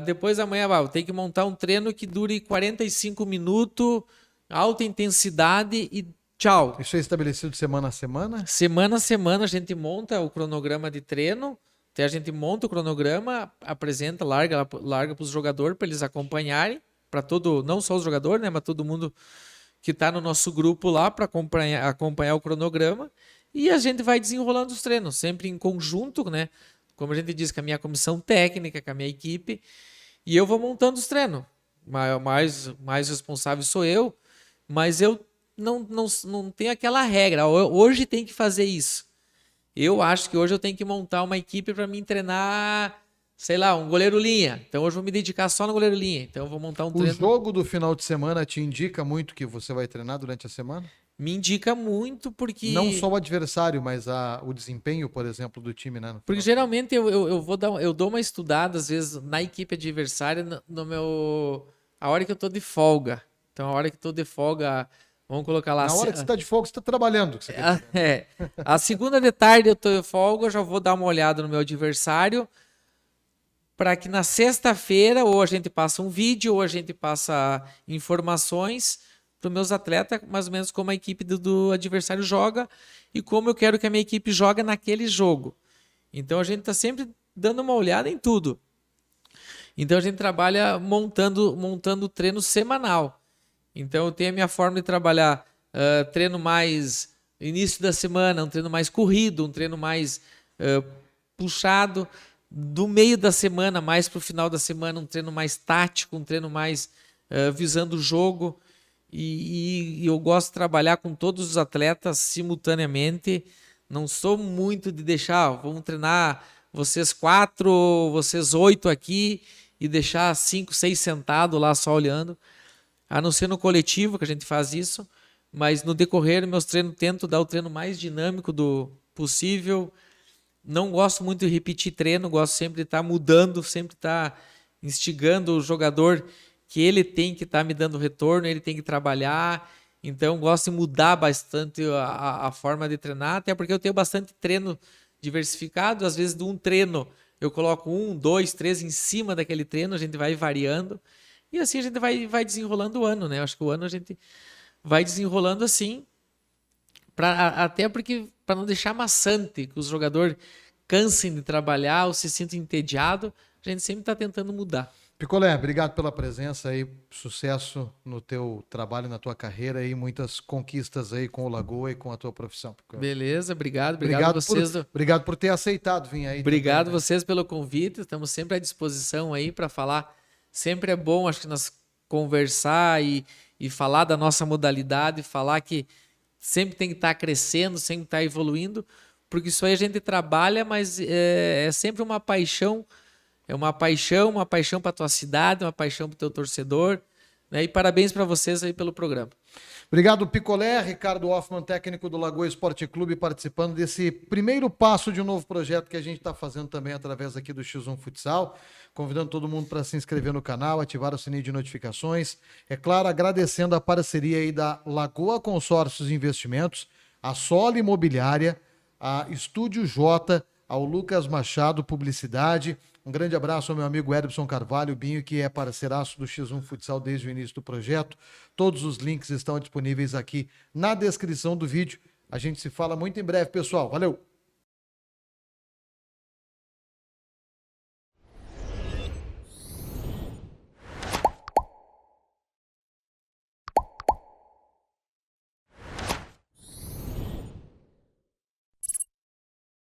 Depois da manhã, tem que montar um treino que dure 45 minutos, alta intensidade e tchau. Isso é estabelecido semana a semana? Semana a semana a gente monta o cronograma de treino. Então a gente monta o cronograma, apresenta, larga para os jogadores para eles acompanharem, para não só os jogadores, né, mas todo mundo que está no nosso grupo lá para acompanhar o cronograma. E a gente vai desenrolando os treinos, sempre em conjunto, né? Como a gente diz, com a minha comissão técnica, com a minha equipe, e eu vou montando os treinos. Mais responsável sou eu, mas eu não tenho aquela regra. Hoje tem que fazer isso. Eu acho que hoje eu tenho que montar uma equipe para me treinar, sei lá, um goleiro linha. Então hoje eu vou me dedicar só no goleiro linha. Então eu vou montar um treino. O jogo do final de semana te indica muito que você vai treinar durante a semana? Me indica muito porque... Não só o adversário, mas o desempenho, por exemplo, do time, né? Porque geralmente eu dou uma estudada, às vezes, na equipe adversária, a hora que eu tô de folga. Então a hora que eu tô de folga... Vamos colocar lá. Na hora que você está de folga, você está trabalhando. A segunda de tarde eu estou de folga, eu já vou dar uma olhada no meu adversário para que na sexta-feira ou a gente passa um vídeo ou a gente passa informações para os meus atletas, mais ou menos como a equipe do adversário joga e como eu quero que a minha equipe jogue naquele jogo. Então a gente está sempre dando uma olhada em tudo. Então a gente trabalha montando o treino semanal. Então eu tenho a minha forma de trabalhar, treino mais início da semana, um treino mais corrido, um treino mais puxado, do meio da semana mais para o final da semana, um treino mais tático, um treino mais visando o jogo. E eu gosto de trabalhar com todos os atletas simultaneamente. Não sou muito de deixar, vamos treinar vocês 4, vocês 8 aqui e deixar 5, 6 sentados lá só olhando. A não ser no coletivo que a gente faz isso, mas no decorrer dos meus treinos tento dar o treino mais dinâmico do possível. Não gosto muito de repetir treino, gosto sempre de estar mudando, sempre estar instigando o jogador que ele tem que estar me dando retorno, ele tem que trabalhar. Então gosto de mudar bastante a forma de treinar, até porque eu tenho bastante treino diversificado. Às vezes de um treino eu coloco 1, 2, 3 em cima daquele treino, a gente vai variando e assim a gente vai desenrolando o ano, né? Eu acho que o ano a gente vai desenrolando assim, até porque para não deixar maçante, que os jogadores cansem de trabalhar ou se sintam entediados, a gente sempre está tentando mudar. Picolé, obrigado pela presença aí, sucesso no teu trabalho, na tua carreira e muitas conquistas aí com o Lagoa e com a tua profissão. Picolé. Beleza, obrigado a vocês. Obrigado por ter aceitado vir aí. Obrigado também, né? vocês pelo convite, estamos sempre à disposição aí para falar. Sempre é bom, acho que nós conversar e falar da nossa modalidade, falar que sempre tem que estar crescendo, sempre estar evoluindo, porque isso aí a gente trabalha, mas é sempre uma paixão. É uma paixão para a tua cidade, uma paixão para o teu torcedor, né? E parabéns para vocês aí pelo programa. Obrigado, Picolé. Ricardo Hoffman, técnico do Lagoa Esporte Clube, participando desse primeiro passo de um novo projeto que a gente está fazendo também através aqui do X1 Futsal. Convidando todo mundo para se inscrever no canal, ativar o sininho de notificações. É claro, agradecendo a parceria aí da Lagoa Consórcios e Investimentos, a Solo Imobiliária, a Estúdio J, ao Lucas Machado Publicidade. Um grande abraço ao meu amigo Edson Carvalho, Binho, que é parceiraço do X1 Futsal desde o início do projeto. Todos os links estão disponíveis aqui na descrição do vídeo. A gente se fala muito em breve, pessoal. Valeu!